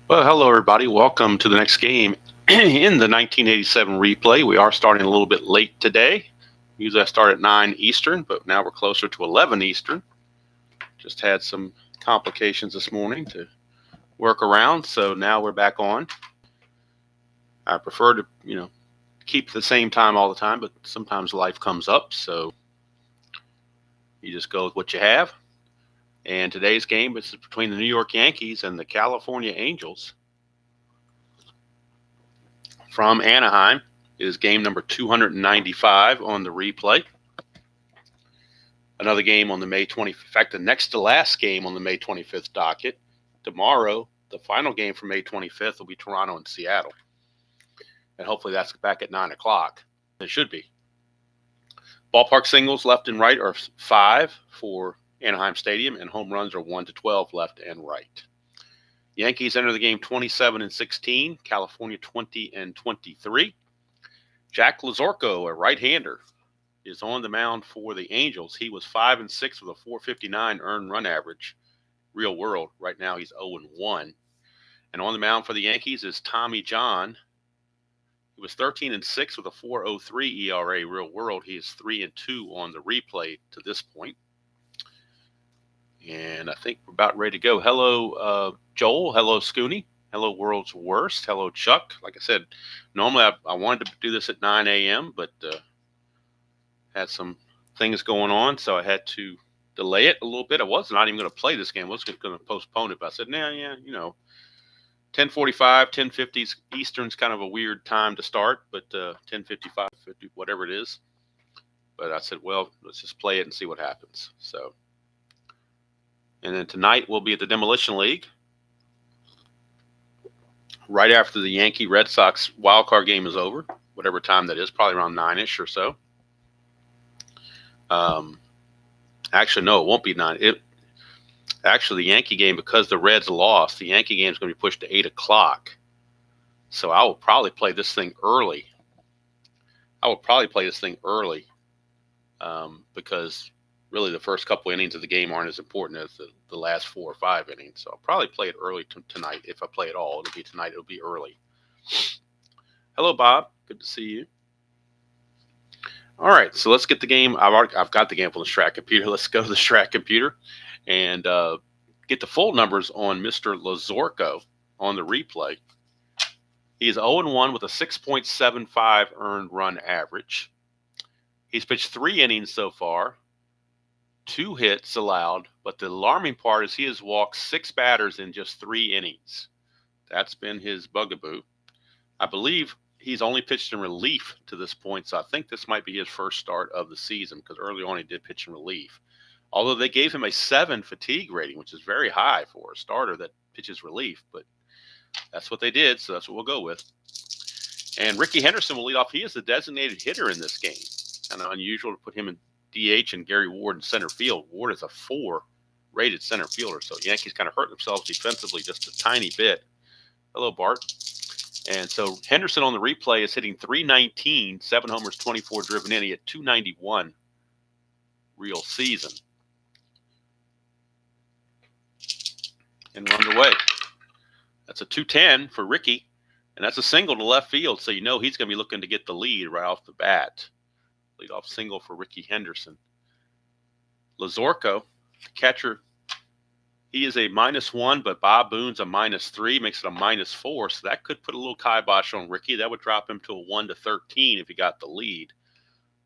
Well, hello, everybody. Welcome to the next game in the 1987 replay. We are starting a little bit late today. Usually I start at 9 Eastern, but now we're closer to 11 Eastern. Just had some complications this morning to work around, so now we're back on. I prefer to, keep the same time all the time, but sometimes life comes up, so you just go with what you have. And today's game is between the New York Yankees and the California Angels from Anaheim. It is game number 295 on the replay. Another game on the May 25th. In fact, the next to last game on the May 25th docket. Tomorrow, the final game for May 25th will be Toronto and Seattle. And hopefully that's back at 9 o'clock. It should be. Ballpark singles left and right are 5 for Anaheim Stadium, and home runs are 1 to 12 left and right. Yankees enter the game 27-16, California 20-23. Jack Lazorko, a right-hander, is on the mound for the Angels. He was 5-6 with a 459 earned run average. Real world, right now he's 0-1. And on the mound for the Yankees is Tommy John. He was 13-6 with a 4.03 ERA. Real world, he is 3-2 on the replay to this point. And I think we're about ready to go. Hello, Joel. Hello, Scooney. Hello, World's Worst. Hello, Chuck. Like I said, normally I wanted to do this at 9 a.m., but had some things going on, so I had to delay it a little bit. I was not even going to play this game. I was going to postpone it, but I said, 10:45, 10:50 Eastern's kind of a weird time to start, but 10:55, 50, whatever it is. But I said, well, let's just play it and see what happens. So, and then tonight we'll be at the Demolition League right after the Yankee-Red Sox wildcard game is over, whatever time that is, probably around 9-ish or so. Actually, no, it won't be 9. Actually, the Yankee game, because the Reds lost, the Yankee game is going to be pushed to 8 o'clock. So I will probably play this thing early. Because really the first couple innings of the game aren't as important as the last 4 or 5 innings. So I'll probably play it early tonight. If I play at all, it'll be tonight. It'll be early. Hello, Bob. Good to see you. All right, so let's get the game. I've got the game on the Strat computer. Let's go to the Strat computer and get the full numbers on Mr. Lazorko on the replay. He is 0-1 with a 6.75 earned run average. He's pitched 3 innings so far, 2 hits allowed, but the alarming part is he has walked 6 batters in just 3 innings. That's been his bugaboo. I believe he's only pitched in relief to this point, so I think this might be his first start of the season because early on he did pitch in relief. Although they gave him a 7 fatigue rating, which is very high for a starter that pitches relief, but that's what they did, so that's what we'll go with. And Ricky Henderson will lead off. He is the designated hitter in this game. Kind of unusual to put him in DH and Gary Ward in center field. Ward is a 4 rated center fielder, so Yankees kind of hurt themselves defensively just a tiny bit. Hello, Bart. And so Henderson on the replay is hitting .319, 7 homers, 24 driven in. He had .291 real season. And we're underway. That's a .210 for Ricky, and that's a single to left field, so you know he's going to be looking to get the lead right off the bat. Leadoff single for Ricky Henderson. Lazorko, the catcher, he is a -1, but Bob Boone's a -3, makes it a -4, so that could put a little kibosh on Ricky. That would drop him to a 1-13 if he got the lead.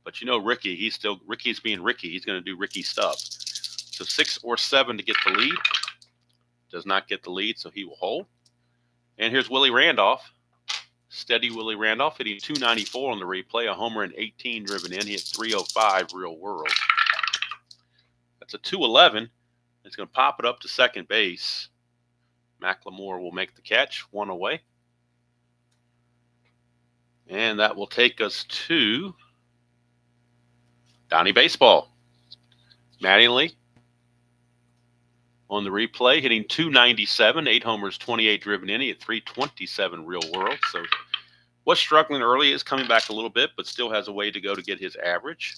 But you know Ricky, Ricky's being Ricky. He's going to do Ricky stuff. So 6 or 7 to get the lead. Does not get the lead, so he will hold. And here's Willie Randolph. Steady Willie Randolph hitting .294 on the replay, a homer and 18 driven in. He hit .305 real world. That's a .211. It's going to pop it up to second base. McLemore will make the catch, 1 away. And that will take us to Donnie Baseball. Mattingly on the replay, hitting .297, 8 homers, 28 driven in. He hit .327 real world. So was struggling early, is coming back a little bit, but still has a way to go to get his average.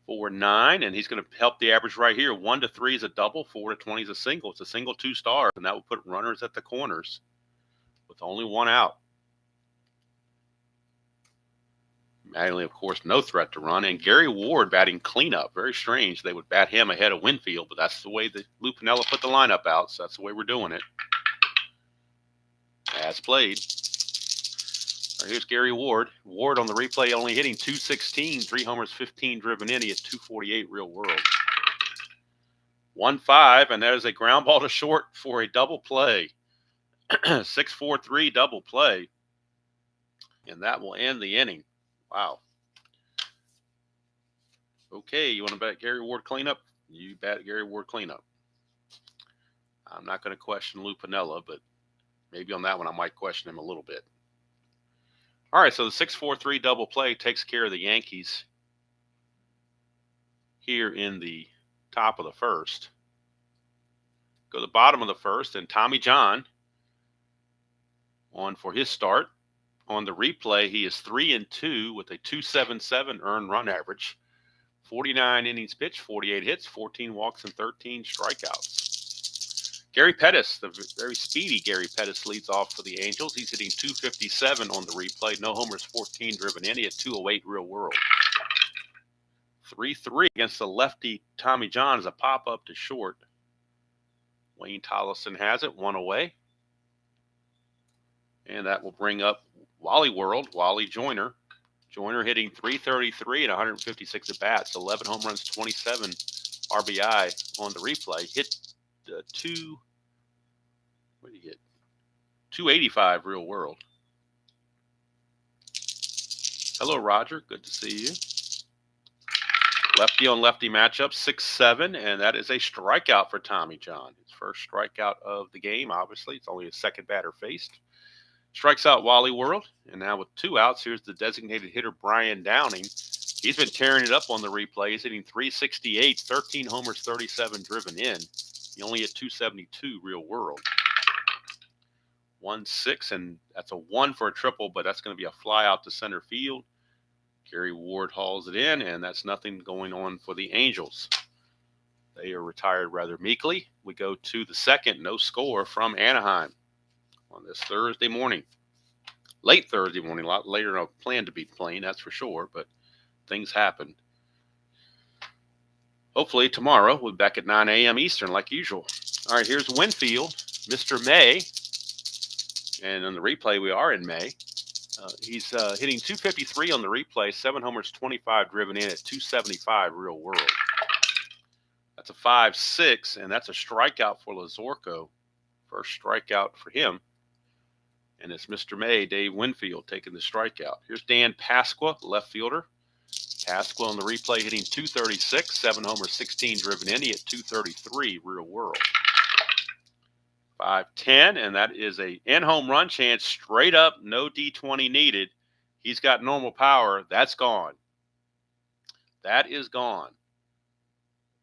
4-9, and he's going to help the average right here. 1-3 is a double, 4-20 is a single. It's a single 2 stars, and that will put runners at the corners with only one out. Mattingly, of course, no threat to run, and Gary Ward batting cleanup. Very strange. They would bat him ahead of Winfield, but that's the way that Lou Piniella put the lineup out, so that's the way we're doing it. As played. Right, here's Gary Ward. Ward on the replay only hitting .216, 3 homers, 15 driven in. He had .248 real world. 1-5, and that is a ground ball to short for a double play. 6-4-3 double play. And that will end the inning. Wow. Okay, you want to bet Gary Ward cleanup? You bet Gary Ward cleanup. I'm not going to question Lou Piniella, but maybe on that one I might question him a little bit. All right, so the 6-4-3 double play takes care of the Yankees here in the top of the first. Go to the bottom of the first, and Tommy John on for his start. On the replay, he is 3-2 with a .277 earned run average. 49 innings pitched, 48 hits, 14 walks, and 13 strikeouts. Gary Pettis, the very speedy Gary Pettis, leads off for the Angels. He's hitting .257 on the replay. No homers, 14 driven in. He had .208 real world. 3-3 against the lefty Tommy John is a pop-up to short. Wayne Tollison has it, one away. And that will bring up Wally World, Wally Joyner. Joyner hitting .333 and 156 at bats, 11 home runs, 27 RBI on the replay. Hit what did he hit? .285 real world. Hello, Roger. Good to see you. Lefty on lefty matchup, 6-7, and that is a strikeout for Tommy John. His first strikeout of the game, obviously. It's only his second batter faced. Strikes out Wally World, and now with 2 outs, here's the designated hitter Brian Downing. He's been tearing it up on the replay. He's hitting .368, 13 homers, 37 driven in. He only hit .272 real world. 1-6, and that's a 1 for a triple, but that's going to be a fly out to center field. Gary Ward hauls it in, and that's nothing going on for the Angels. They are retired rather meekly. We go to the second, no score from Anaheim on this Thursday morning. Late Thursday morning, a lot later than I planned to be playing, that's for sure, but things happen. Hopefully tomorrow we'll be back at 9 a.m. Eastern like usual. All right, here's Winfield, Mr. May. And on the replay, we are in May. He's hitting .253 on the replay, 7 homers, 25 driven in at .275 real world. That's a 5-6, and that's a strikeout for Lazorko. First strikeout for him. And it's Mr. May, Dave Winfield, taking the strikeout. Here's Dan Pasqua, left fielder. Pasqua on the replay hitting .236, 7 homers, 16 driven in. He at .233 real world. 5-10, and that is a in-home run chance straight up, no D20 needed. He's got normal power. That's gone. That is gone.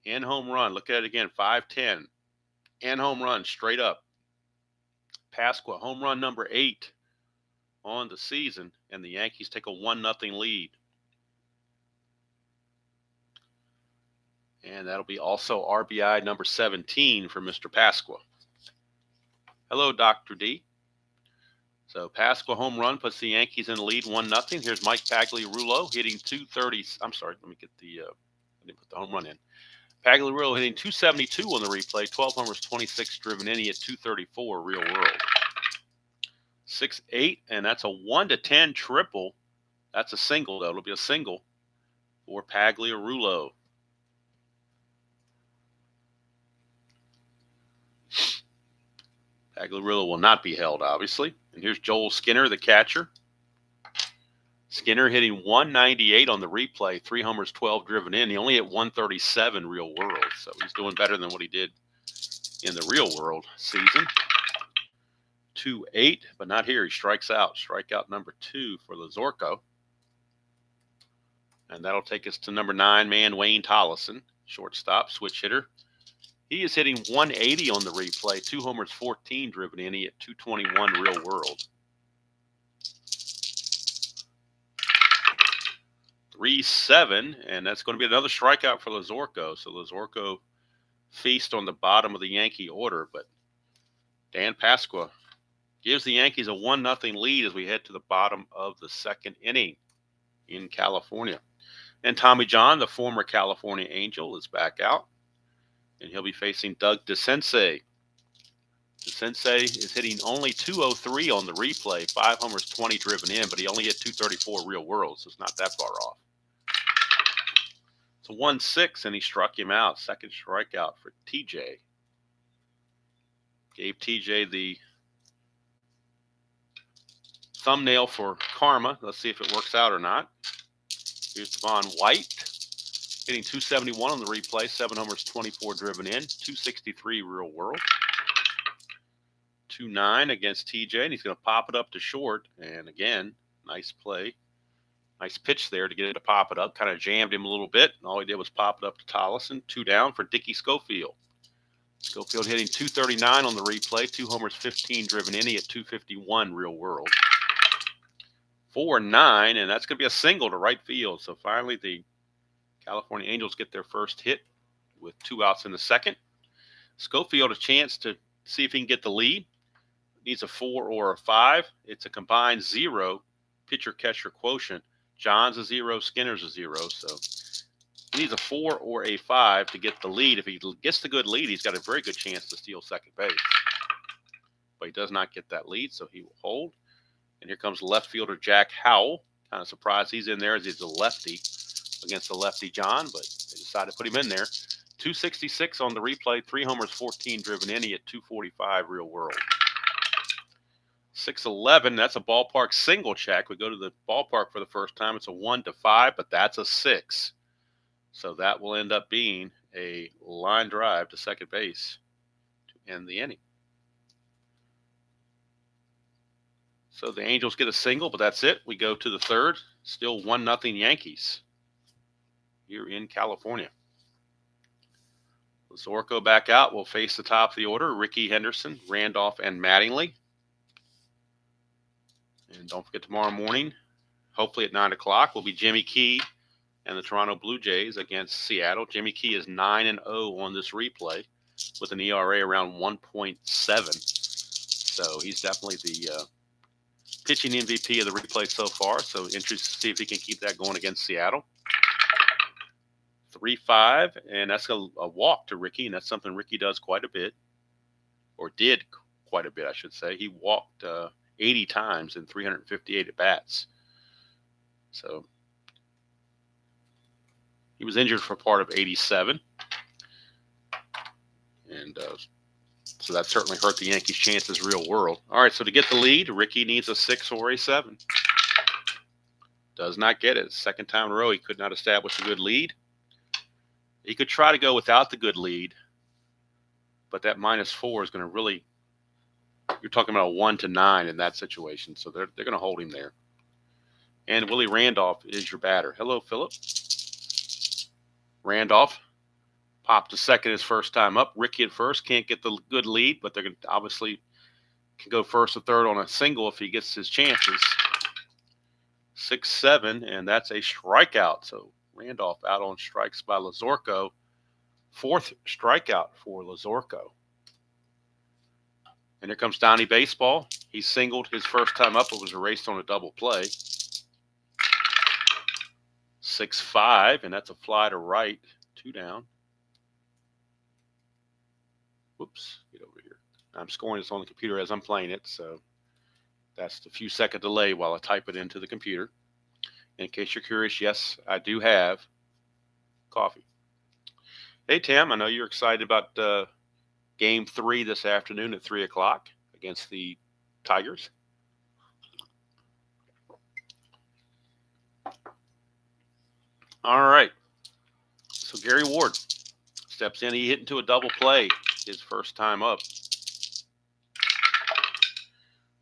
In-home run. Look at it again, 5-10. In-home run straight up. Pasqua, home run number 8 on the season, and the Yankees take a 1-0 lead. And that'll be also RBI number 17 for Mr. Pasqua. Hello, Dr. D. So Pasqua home run puts the Yankees in the lead 1-0. Here's Mike Pagliarulo hitting .230. I'm sorry, let me get the I didn't put the home run in. Pagliarulo hitting .272 on the replay, 12 homers, 26 driven in. He at .234 real world. 6-8, and that's a 1-10 triple. That's a single, though. It'll be a single for Pagliarulo. Pagliarulo will not be held, obviously. And here's Joel Skinner, the catcher. Skinner hitting .198 on the replay, 3 homers, 12 driven in. He only hit .137 real world, so he's doing better than what he did in the real world season. 2-8, but not here. He strikes out. Strikeout number 2 for Lazorko. And that'll take us to number 9 man, Wayne Tollison, shortstop, switch hitter. He is hitting .180 on the replay, 2 homers, 14 driven in. He at .221 real world. 3-7, and that's going to be another strikeout for Lazorko. So Lazorko feast on the bottom of the Yankee order, but Dan Pasqua gives the Yankees a 1-0 lead as we head to the bottom of the second inning in California. And Tommy John, the former California Angel, is back out, and he'll be facing Doug DeCinces. DeCinces is hitting only 203 on the replay, 5 homers, 20 driven in, but he only hit 234 real world, so it's not that far off. It's a 1-6, and he struck him out. Second strikeout for TJ. Gave TJ the thumbnail for karma. Let's see if it works out or not. Here's Devon White, hitting 271 on the replay, 7 homers, 24 driven in, 263 real world. 2-9 against TJ, and he's going to pop it up to short. And again, nice play. Nice pitch there to get it to pop it up. Kind of jammed him a little bit. And all he did was pop it up to Tollison. 2 down for Dickie Schofield. Schofield hitting 239 on the replay. 2 homers, 15 driven in. He at 251 real world. 4-9, and that's going to be a single to right field. So finally the California Angels get their first hit with 2 outs in the second. Schofield a chance to see if he can get the lead. Needs a 4 or a 5. It's a combined 0 pitcher-catcher quotient. John's a 0, Skinner's a 0. So he needs a 4 or a 5 to get the lead. If he gets the good lead, he's got a very good chance to steal second base. But he does not get that lead, so he will hold. And here comes left fielder Jack Howell. Kind of surprised he's in there as he's a lefty against the lefty John, but they decided to put him in there. 266 on the replay, 3 homers, 14 driven in. He at 245 real world. 6-11, that's a ballpark single check. We go to the ballpark for the first time. It's a 1-5, but that's a 6. So that will end up being a line drive to second base to end the inning. So the Angels get a single, but that's it. We go to the third. Still 1-0 Yankees here in California. Lazorko back out. Will face the top of the order. Ricky Henderson, Randolph, and Mattingly. And don't forget tomorrow morning, hopefully at 9 o'clock, will be Jimmy Key and the Toronto Blue Jays against Seattle. Jimmy Key is 9-0 on this replay with an ERA around 1.7. So he's definitely the pitching MVP of the replay so far. So interested to see if he can keep that going against Seattle. 3-5, and that's a walk to Ricky, and that's something Ricky does quite a bit, or did quite a bit, I should say. He walked 80 times in 358 at-bats. So he was injured for part of 87. And so that certainly hurt the Yankees' chances real world. All right, so to get the lead, Ricky needs a 6 or a 7. Does not get it. Second time in a row, he could not establish a good lead. He could try to go without the good lead, but that -4 is going to really, you're talking about a 1-9 in that situation. So they're going to hold him there. And Willie Randolph is your batter. Hello, Philip. Randolph popped to second his first time up. Ricky at first can't get the good lead, but they're going to obviously can go first or third on a single if he gets his chances. 6-7, and that's a strikeout. So Randolph out on strikes by Lazorko. 4th strikeout for Lazorko. And here comes Donnie Baseball. He singled his first time up. It was erased on a double play. 6-5, and that's a fly to right. 2 down. Whoops, get over here. I'm scoring this on the computer as I'm playing it, so that's the few second delay while I type it into the computer. In case you're curious, yes, I do have coffee. Hey, Tim, I know you're excited about Game 3 this afternoon at 3 o'clock against the Tigers. All right. So Gary Ward steps in. He hit into a double play his first time up.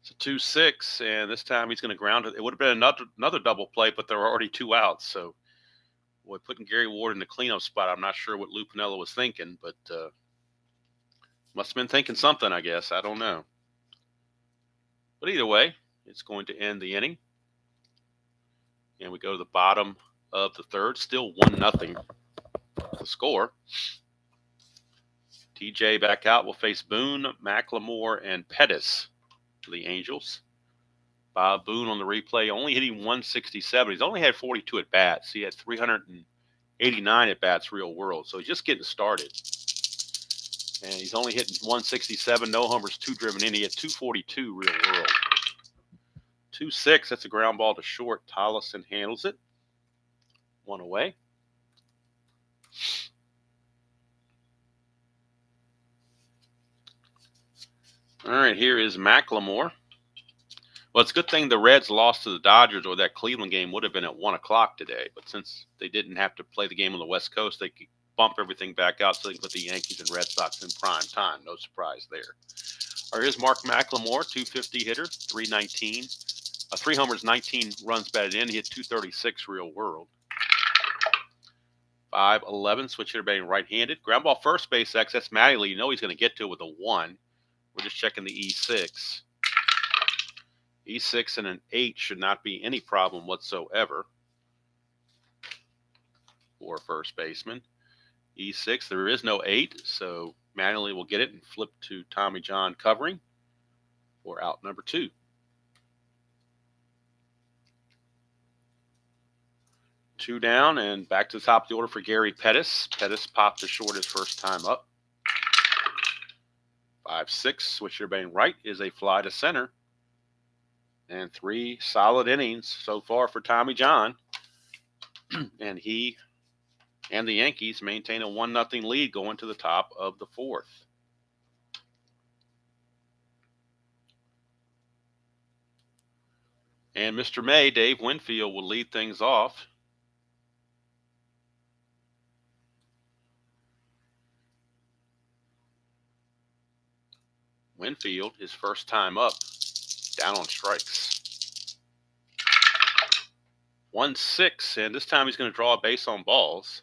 It's a 2-6, and this time he's going to ground it. It would have been another double play, but there were already 2 outs. So, boy, putting Gary Ward in the cleanup spot, I'm not sure what Lou Piniella was thinking, but must have been thinking something, I guess. I don't know. But either way, it's going to end the inning. And we go to the bottom of the third. Still 1-0 the score. TJ back out will face Boone, McLemore, and Pettis for the Angels. Bob Boone on the replay, only hitting 167. He's only had 42 at bats. He had 389 at bats real world. So he's just getting started. And he's only hitting 167, no homers, 2 driven in. He had 242 real world. 2-6, that's a ground ball to short. Tollison handles it. 1 away. All right, here is McLemore. Well, it's a good thing the Reds lost to the Dodgers, or that Cleveland game would have been at 1 o'clock today. But since they didn't have to play the game on the West Coast, they could bump everything back out so they can put the Yankees and Red Sox in prime time. No surprise there. All right, here's Mark McLemore, 250 hitter, 319. 3 homers, 19 runs batted in. He hit 236 real world. 5'11", switch hitter batting right-handed. Ground ball first base X. That's Mattingly. You know he's going to get to it with a 1. We're just checking the E6. E6 and an 8 should not be any problem whatsoever for first baseman. E6, there is no 8, so Mattingly will get it and flip to Tommy John covering for out number 2. Two down and back to the top of the order for Gary Pettis. Pettis popped to short his first time up. 5-6, switch hitter batting right is a fly to center. And 3 solid innings so far for Tommy John. And he and the Yankees maintain a 1-0 lead going to the top of the 4th. And Mr. May, Dave Winfield, will lead things off. Winfield, his first time up, down on strikes. 1-6, and this time he's going to draw a base on balls.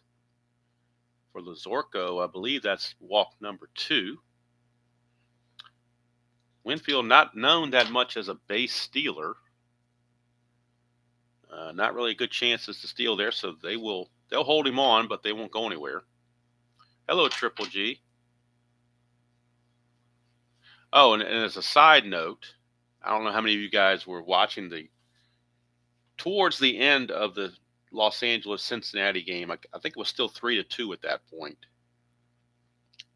For Lazorko, I believe that's walk number 2. Winfield not known that much as a base stealer. Not really good chances to steal there, so they'll hold him on, but they won't go anywhere. Hello, Triple G. Oh, and as a side note, I don't know how many of you guys were watching towards the end of the Los Angeles-Cincinnati game. I think it was still 3-2 at that point.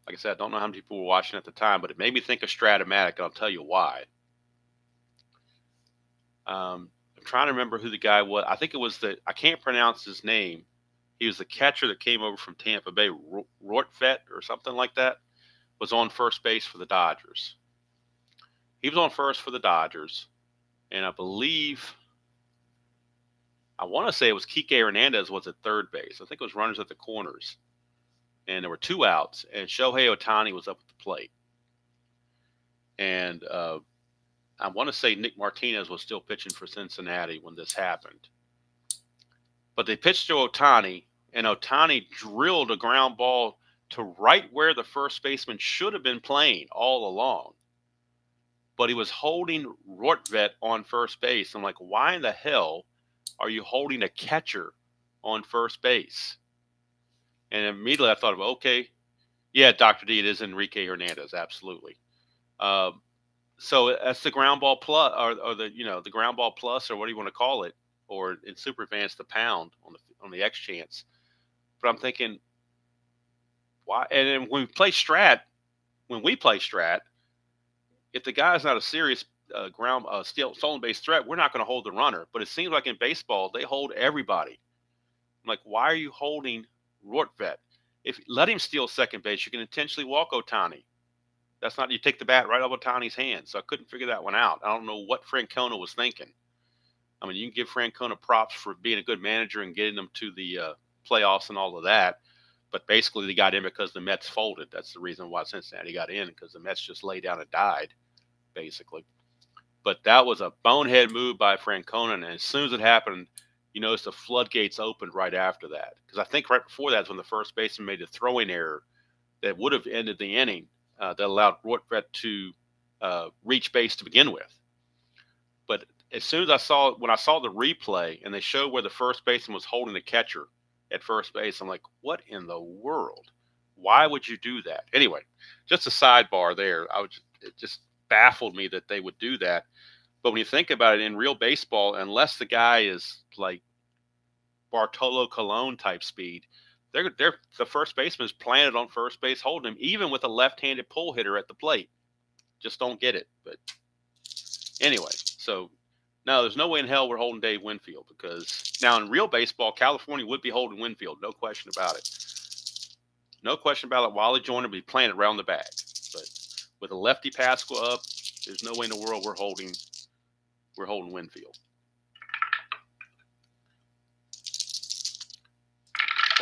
Like I said, I don't know how many people were watching at the time, but it made me think of Strat-O-Matic, and I'll tell you why. I'm trying to remember who the guy was. I think it was I can't pronounce his name. He was the catcher that came over from Tampa Bay, Rortvedt or something like that, was on first base for the Dodgers. He was on first for the Dodgers, and I want to say it was Kike Hernandez was at third base. I think it was runners at the corners, and there were 2 outs, and Shohei Ohtani was up at the plate. And I want to say Nick Martinez was still pitching for Cincinnati when this happened. But they pitched to Ohtani, and Ohtani drilled a ground ball to right where the first baseman should have been playing all along. But he was holding Rortvedt on first base. I'm like, why in the hell are you holding a catcher on first base? And immediately I thought, okay, yeah, Dr. D, it is Enrique Hernandez, absolutely. So that's the ground ball plus, or the ground ball plus, or what do you want to call it, or in super advanced, the pound on the X chance. But I'm thinking, why? And then when we play Strat, if the guy's not a serious stolen base threat, we're not going to hold the runner. But it seems like in baseball, they hold everybody. I'm like, why are you holding Rortvedt? If let him steal second base, you can intentionally walk Ohtani. That's not, you take the bat right off Ohtani's hand. So I couldn't figure that one out. I don't know what Francona was thinking. I mean, you can give Francona props for being a good manager and getting them to the playoffs and all of that. But basically, they got in because the Mets folded. That's the reason why Cincinnati got in, because the Mets just laid down and died, basically. But that was a bonehead move by Francona. And as soon as it happened, you notice the floodgates opened right after that. Because I think right before that is when the first baseman made a throwing error that would have ended the inning that allowed Rortvedt to reach base to begin with. But as soon as when I saw the replay and they showed where the first baseman was holding the catcher at first base, I'm like, what in the world? Why would you do that? Anyway, just a sidebar there. It just baffled me that they would do that. But when you think about it, in real baseball, unless the guy is like Bartolo Colon type speed, the first baseman is planted on first base holding him, even with a left-handed pull hitter at the plate. Just don't get it. But anyway, so no, there's no way in hell we're holding Dave Winfield, because now in real baseball, California would be holding Winfield, no question about it. No question about it. Wally Joyner would be planted around the bag. But with a lefty Pasqua up, there's no way in the world we're holding Winfield.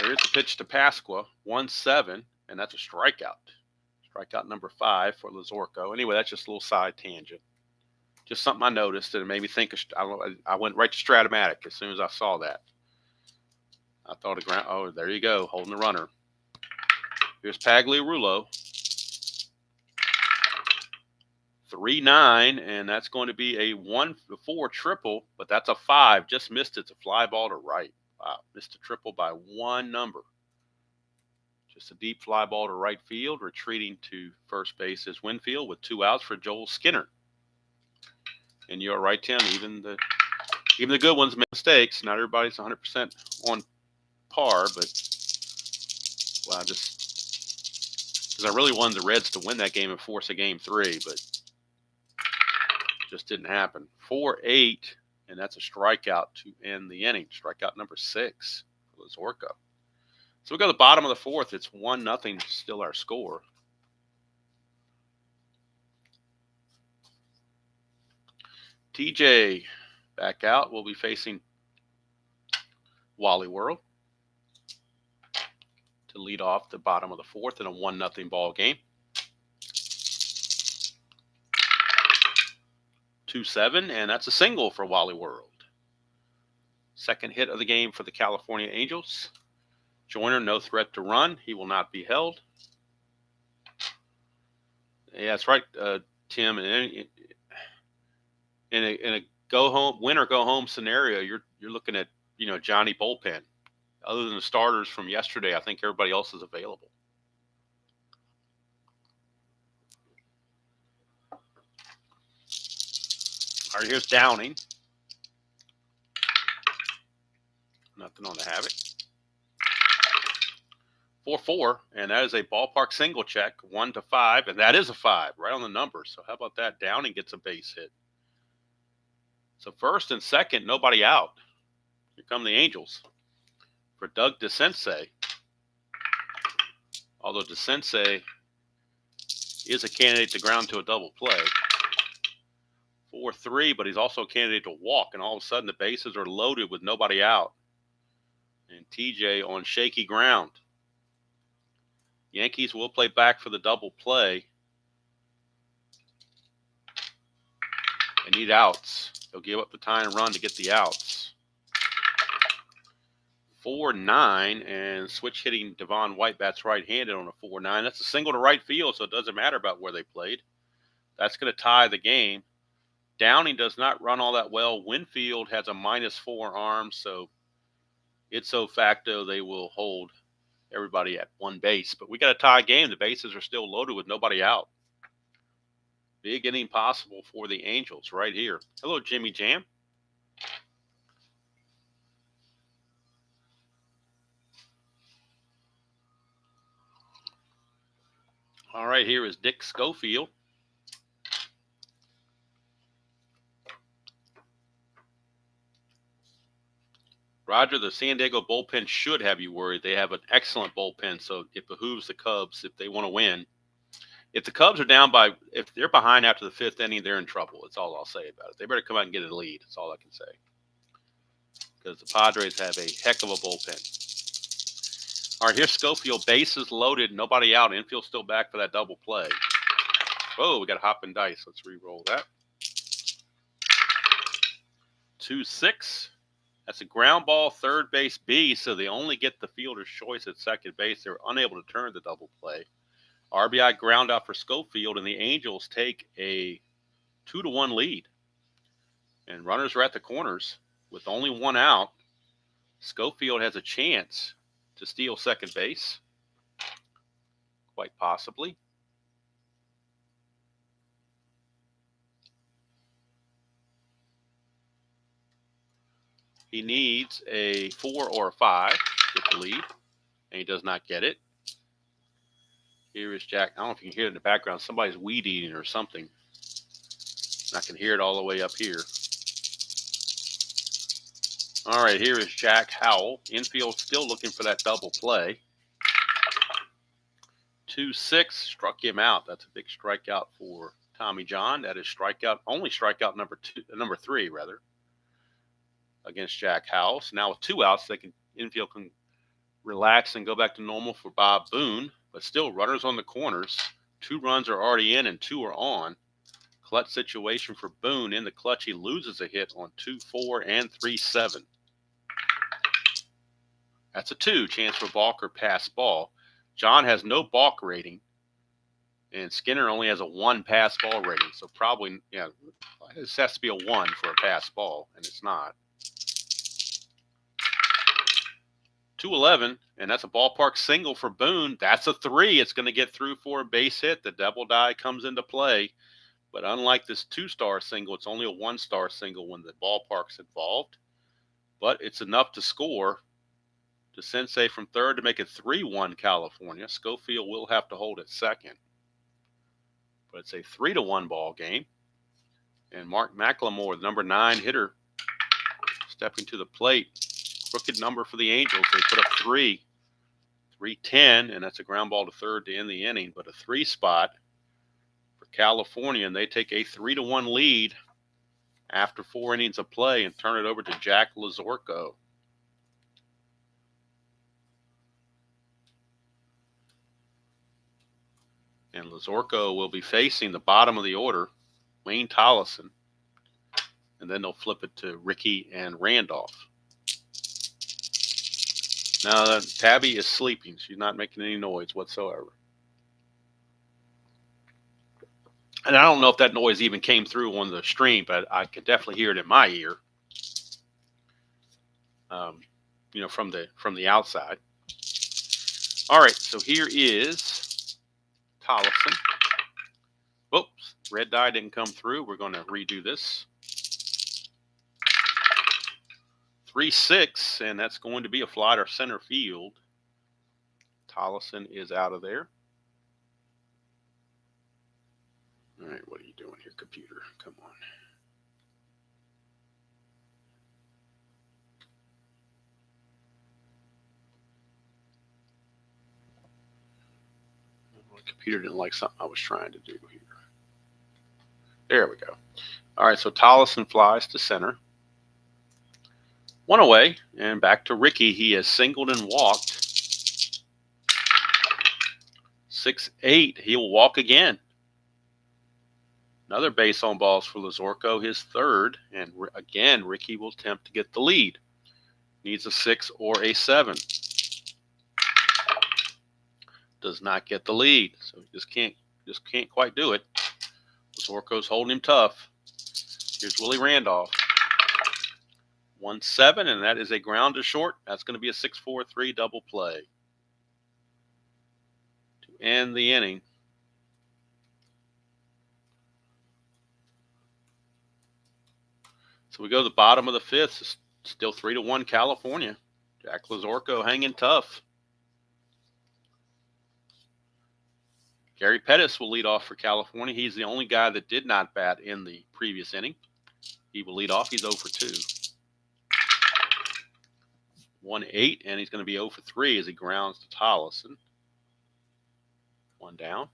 There's the pitch to Pasqua, 1-7, and that's a strikeout. Strikeout number 5 for Lazorko. Anyway, that's just a little side tangent. Just something I noticed, and it made me think I went right to Strat-O-Matic as soon as I saw that. I thought oh, there you go, holding the runner. Here's Pagliarulo. 3-9, and that's going to be a 1-4 triple, but that's a 5. Just missed it. It's a fly ball to right. Wow, missed a triple by 1 number. Just a deep fly ball to right field. Retreating to first base is Winfield with 2 outs for Joel Skinner. And you're right, Tim. Even the good ones make mistakes. Not everybody's 100% on par, but well, just because I really wanted the Reds to win that game and force a game 3, but just didn't happen. 4-8, and that's a strikeout to end the inning. Strikeout number 6 for Lazorko. So we go to the bottom of the 4th. It's 1-0, still our score. TJ back out. We'll be facing Wally World to lead off the bottom of the 4th in a 1-0 ball game. 2-7, and that's a single for Wally World. Second hit of the game for the California Angels. Joyner, no threat to run. He will not be held. Yeah, that's right, Tim. In a go home, win or go home scenario, you're looking at Johnny bullpen. Other than the starters from yesterday, I think everybody else is available. All right, here's Downing. Nothing on the Havoc. 4-4, and that is a ballpark single check, 1-5, and that is a 5, right on the number. So how about that? Downing gets a base hit. So first and second, nobody out. Here come the Angels for Doug DeCense. Although DeCense is a candidate to ground to a double play. 4-3, but he's also a candidate to walk, and all of a sudden the bases are loaded with nobody out. And TJ on shaky ground. Yankees will play back for the double play. They need outs. They'll give up the tying run to get the outs. 4-9, and switch hitting Devon White bats right-handed on a 4-9. That's a single to right field, so it doesn't matter about where they played. That's going to tie the game. Downing does not run all that well. Winfield has a -4 arm, so ipso facto they will hold everybody at one base. But we got a tie game. The bases are still loaded with nobody out. Big inning possible for the Angels right here. Hello, Jimmy Jam. All right, here is Dick Schofield. Roger, the San Diego bullpen should have you worried. They have an excellent bullpen, so it behooves the Cubs if they want to win. If the Cubs are down if they're behind after the 5th inning, they're in trouble. That's all I'll say about it. They better come out and get a lead. That's all I can say. Because the Padres have a heck of a bullpen. All right, here's Schofield. Bases loaded, nobody out. Infield's still back for that double play. Whoa, we got a hop and dice. Let's re-roll that. 2-6. That's a ground ball, third base B, so they only get the fielder's choice at second base. They're unable to turn the double play. RBI ground out for Schofield, and the Angels take a 2-1 lead. And runners are at the corners with only one out. Schofield has a chance to steal second base, quite possibly. He needs a 4 or a 5 to get the lead, and he does not get it. Here is Jack. I don't know if you can hear it in the background. Somebody's weed eating or something. I can hear it all the way up here. All right, here is Jack Howell. Infield still looking for that double play. 2-6 struck him out. That's a big strikeout for Tommy John. That is only strikeout number 3 rather, against Jack Howell. So now with 2 outs, infield can relax and go back to normal for Bob Boone. But still, runners on the corners. 2 runs are already in and 2 are on. Clutch situation for Boone. In the clutch, he loses a hit on 2-4 and 3-7. That's a 2. Chance for balk or pass ball. John has no balk rating, and Skinner only has a 1 pass ball rating. So probably, this has to be a 1 for a pass ball, and it's not. 2-11, and that's a ballpark single for Boone. That's a 3. It's going to get through for a base hit. The double die comes into play. But unlike this 2-star single, it's only a 1-star single when the ballpark's involved. But it's enough to score to Sensei from third to make it 3-1 California. Schofield will have to hold at second. But it's a 3-1 ball game. And Mark McLemore, the number 9 hitter, stepping to the plate. Crooked number for the Angels. They put up 3. 3-10, and that's a ground ball to third to end the inning. But a 3 spot for California, and they take a 3-1 lead after 4 innings of play and turn it over to Jack Lazorko. And Lazorko will be facing the bottom of the order, Wayne Tollison. And then they'll flip it to Ricky and Randolph. Now, Tabby is sleeping. She's not making any noise whatsoever. And I don't know if that noise even came through on the stream, but I could definitely hear it in my ear. From the outside. All right, so here is Tollison. Whoops, red die didn't come through. We're going to redo this. 3-6, and that's going to be a fly to center field. Tollison is out of there. All right, what are you doing here, computer? Come on. My computer didn't like something I was trying to do here. There we go. All right, so Tollison flies to center. 1 away, and back to Ricky. He has singled and walked. 6-8. He'll walk again. Another base on balls for Lazorko, his 3rd. And again, Ricky will attempt to get the lead. Needs a 6 or a 7. Does not get the lead, so he just can't quite do it. Lazorko's holding him tough. Here's Willie Randolph. 1-7, and that is a ground to short. That's going to be a 6-4-3 double play to end the inning. So we go to the bottom of the 5th. It's still 3-1 California. Jack Lazorko hanging tough. Gary Pettis will lead off for California. He's the only guy that did not bat in the previous inning. He will lead off. He's 0 for 2. 1-8, and he's going to be 0 for 3 as he grounds to Tollison. 1 down.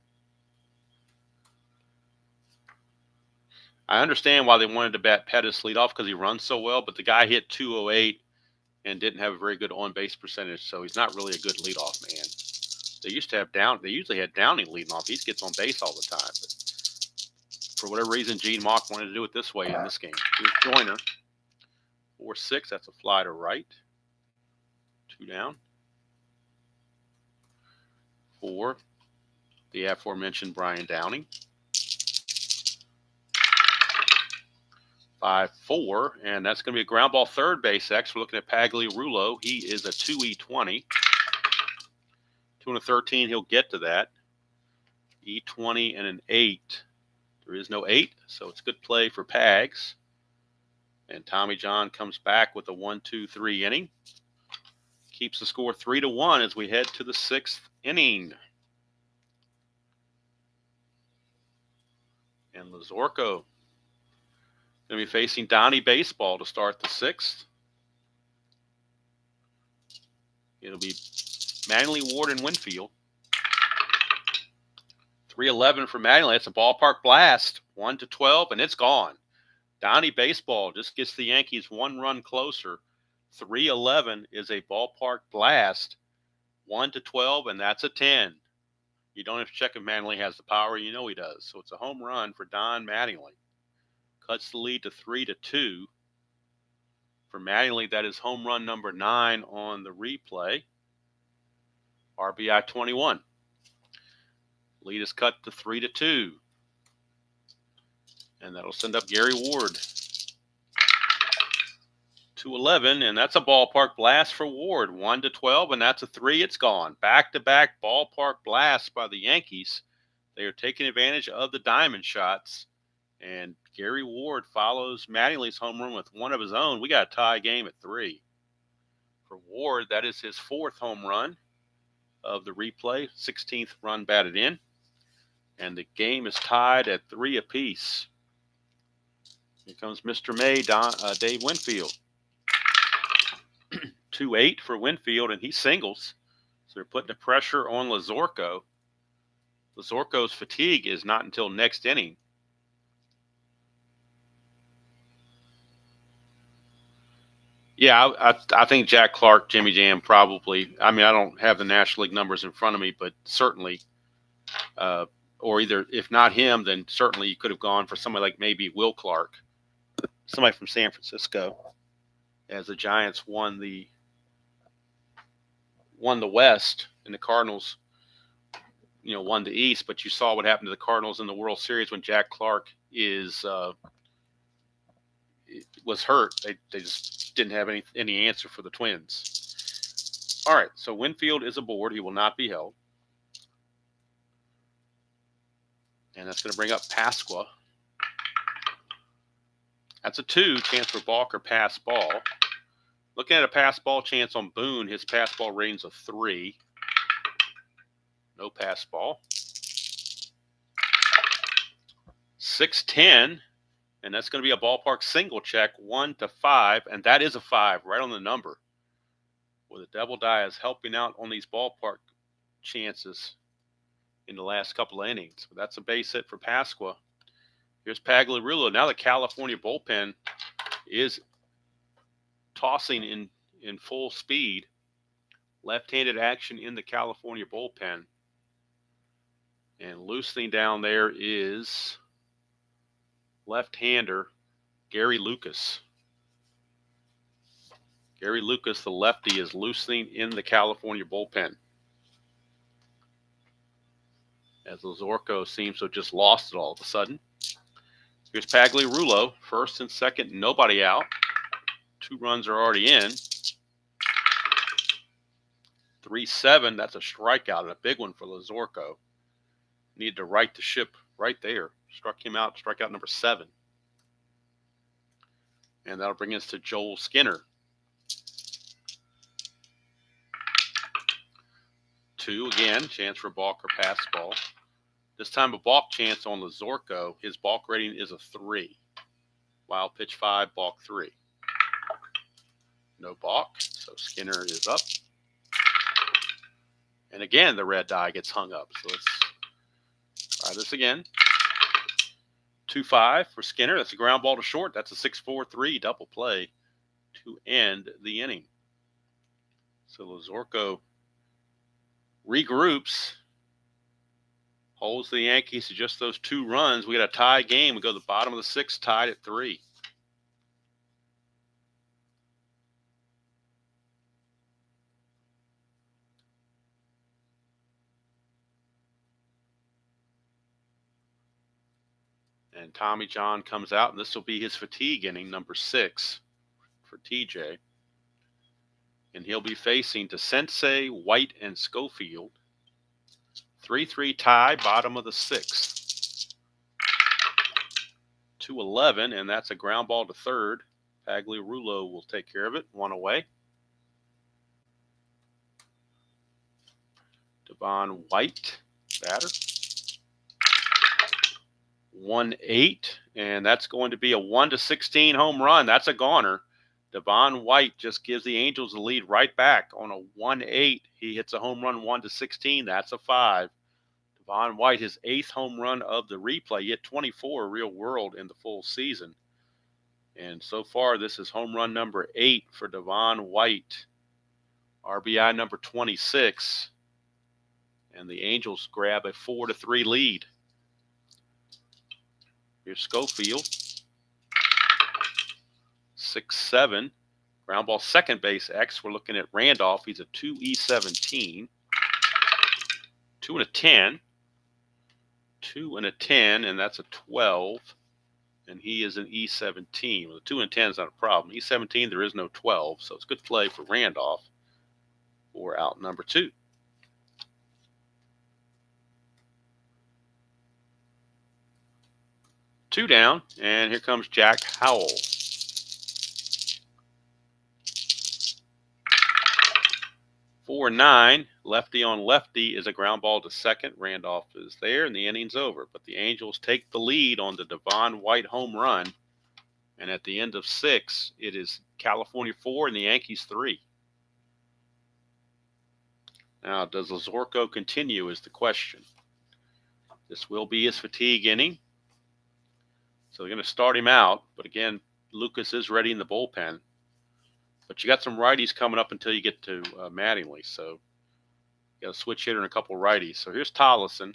I understand why they wanted to bat Pettis lead off because he runs so well, but the guy hit 208 and didn't have a very good on-base percentage, so he's not really a good leadoff man. They usually had Downing leading off. He gets on base all the time, but for whatever reason, Gene Mauch wanted to do it this way in this game. Here's Joyner. 4-6, that's a fly to right. 2 down. 4, the aforementioned Brian Downing. 5-4, and that's going to be a ground ball third base X. We're looking at Pagliarulo. He is a 2E20. 213, he'll get to that. E20 and an 8. There is no 8, so it's good play for Pags. And Tommy John comes back with a 1-2-3 inning. Keeps the score 3-1 as we head to the 6th inning. And Lazorko going to be facing Donnie Baseball to start the 6th. It'll be Manley, Ward, and Winfield. 3-11 for Manley. That's a ballpark blast. 1-12, and it's gone. Donnie Baseball just gets the Yankees 1 run closer. 3-11 is a ballpark blast. 1-12, and that's a 10. You don't have to check if Manley has the power. You know he does. So it's a home run for Don Mattingly. Cuts the lead to 3-2. For Mattingly, that is home run number 9 on the replay. RBI 21. Lead is cut to 3-2. And that'll send up Gary Ward. 2-11, and that's a ballpark blast for Ward. 1-12, and that's a 3. It's gone. Back-to-back ballpark blasts by the Yankees. They are taking advantage of the diamond shots. And Gary Ward follows Mattingly's home run with one of his own. We got a tie game at 3. For Ward, that is his 4th home run of the replay. 16th run batted in. And the game is tied at 3 apiece. Here comes Mr. May, Dave Winfield. 2-8 for Winfield, and he singles. So they're putting the pressure on Lazorko. Lazorko's fatigue is not until next inning. Yeah, I think Jack Clark, Jimmy Jam probably. I mean, I don't have the National League numbers in front of me, but certainly, or either if not him, then certainly you could have gone for somebody like maybe Will Clark, somebody from San Francisco, as the Giants won the West and the Cardinals, won the East. But you saw what happened to the Cardinals in the World Series when Jack Clark was hurt. They just didn't have any answer for the Twins. All right, so Winfield is aboard. He will not be held. And that's going to bring up Pasqua. That's a 2, chance for balk or pass ball. Looking at a pass ball chance on Boone, his pass ball rating's a 3. No pass ball. 6-10. And that's going to be a ballpark single check, 1-5, and that is a 5, right on the number. Well, the Devil Die is helping out on these ballpark chances in the last couple of innings. So that's a base hit for Pasqua. Here's Pagliarulo. Now the California bullpen is tossing in full speed. Left-handed action in the California bullpen. And loosening down there is left-hander Gary Lucas. Gary Lucas, the lefty, is loosening in the California bullpen. As Lazorko seems to have just lost it all of a sudden. Here's Pagliarulo, first and second, nobody out. 2 runs are already in. 3-7, that's a strikeout, and a big one for Lazorko. Needed to right the ship right there. Struck him out, strikeout number 7. And that'll bring us to Joel Skinner. 2 again, chance for a balk or pass ball. This time a balk chance on Lazorko. His balk rating is a 3. Wild pitch 5, balk 3. No balk, so Skinner is up. And again, the red die gets hung up. So let's try this again. 2-5 for Skinner. That's a ground ball to short. That's a 6-4-3 double play to end the inning. So Lazorko regroups, holds the Yankees to just those 2 runs. We got a tie game. We go to the bottom of the 6th, tied at 3. And Tommy John comes out, and this will be his fatigue inning, number 6 for TJ. And he'll be facing to Sensei, White, and Schofield. 3-3 tie, bottom of the 6th. 2-11, and that's a ground ball to third. Pagliarulo will take care of it. 1 away. Devon White, batter. 1-8, and that's going to be a 1-16 home run. That's a goner. Devon White just gives the Angels the lead right back on a 1-8. He hits a home run 1-16. That's a 5. Devon White, his 8th home run of the replay. He hit 24 real world in the full season. And so far, this is home run number 8 for Devon White. RBI number 26. And the Angels grab a 4-3 lead. Here's Schofield. 6-7. Ground ball second base X. We're looking at Randolph. He's a 2E17. 2-10. 2-10, and that's a 12. And he is an E17. Well, the 2-10 is not a problem. E17, there is no 12. So it's good play for Randolph for out number 2. Two down, and here comes Jack Howell. 4-9, lefty on lefty is a ground ball to second. Randolph is there, and the inning's over. But the Angels take the lead on the Devon White home run. And at the end of 6, it is California 4 and the Yankees 3. Now, does Lazorko continue is the question. This will be his fatigue inning. So they're going to start him out. But again, Lucas is ready in the bullpen. But you got some righties coming up until you get to Mattingly. So you got a switch hitter and a couple righties. So here's Tollison.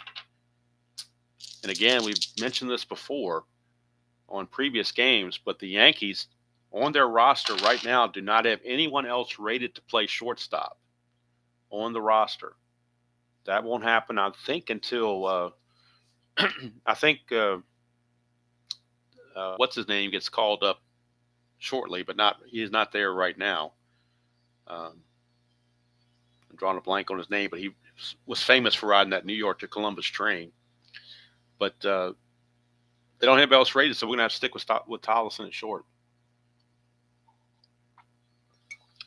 And again, we've mentioned this before on previous games, but the Yankees on their roster right now do not have anyone else rated to play shortstop on the roster. That won't happen, I think, until what's his name gets called up shortly, but he is not there right now. I'm drawing a blank on his name, but he was famous for riding that New York to Columbus train. But they don't have else rated, so we're going to have to stick with Tollison at short.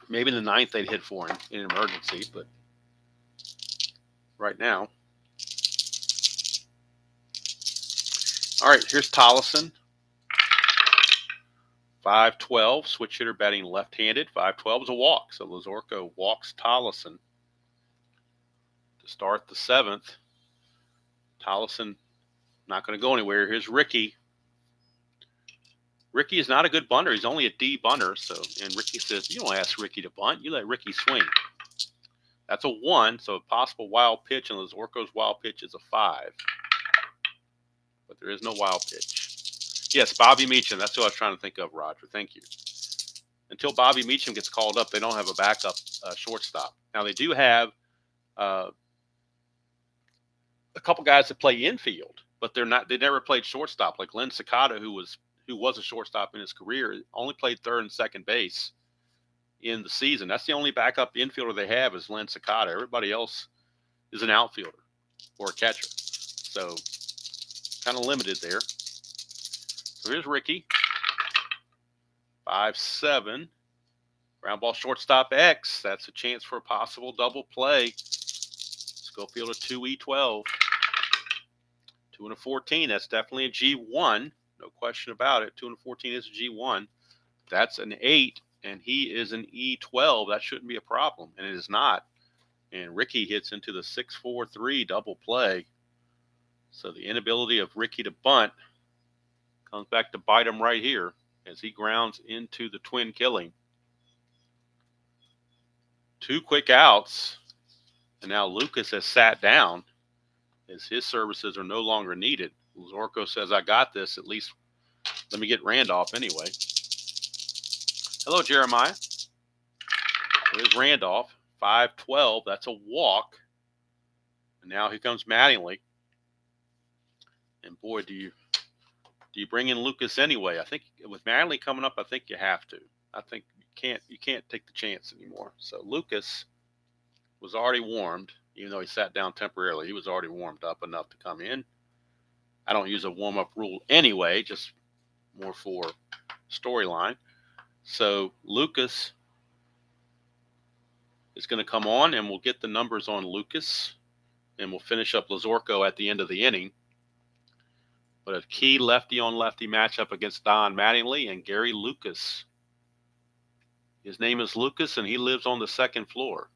Maybe in the 9th they'd hit for him in an emergency, but right now. All right, here's Tollison. 5-12, switch hitter batting left-handed. 5-12 is a walk, so Lazorko walks Tollison to start the 7th. Tollison not going to go anywhere. Here's Ricky. Ricky is not a good bunter. He's only a D bunter. And Ricky says, you don't ask Ricky to bunt. You let Ricky swing. That's a 1, so a possible wild pitch, and Lazorko's wild pitch is a 5. But there is no wild pitch. Yes, Bobby Meacham. That's who I was trying to think of, Roger. Thank you. Until Bobby Meacham gets called up, they don't have a backup shortstop. Now, they do have a couple guys that play infield, but they never played shortstop, like Len Sakata, who was a shortstop in his career, only played third and second base in the season. That's the only backup infielder they have is Len Sakata. Everybody else is an outfielder or a catcher. So kind of limited there. So here's Ricky. 5-7. Ground ball shortstop X. That's a chance for a possible double play. Schofield a 2E12. 2-14. That's definitely a G1. No question about it. 2-14 is a G1. That's an 8, and he is an E12. That shouldn't be a problem, and it is not. And Ricky hits into the 6-4-3 double play. So the inability of Ricky to bunt comes back to bite him right here as he grounds into the twin killing. 2 quick outs, and now Lucas has sat down as his services are no longer needed. Lazorko says, I got this. At least let me get Randolph anyway. Hello, Jeremiah. There's Randolph. 5-12. That's a walk. And now here comes Mattingly. And boy, do you Do you bring in Lucas anyway? I think with Manley coming up, I think you have to. I think you can't take the chance anymore. So Lucas was already warmed, even though he sat down temporarily. He was already warmed up enough to come in. I don't use a warm-up rule anyway, just more for storyline. So Lucas is going to come on, and we'll get the numbers on Lucas, and we'll finish up Lazorko at the end of the inning. But a key lefty-on-lefty matchup against Don Mattingly and Gary Lucas. His name is Lucas, and he lives on the second floor.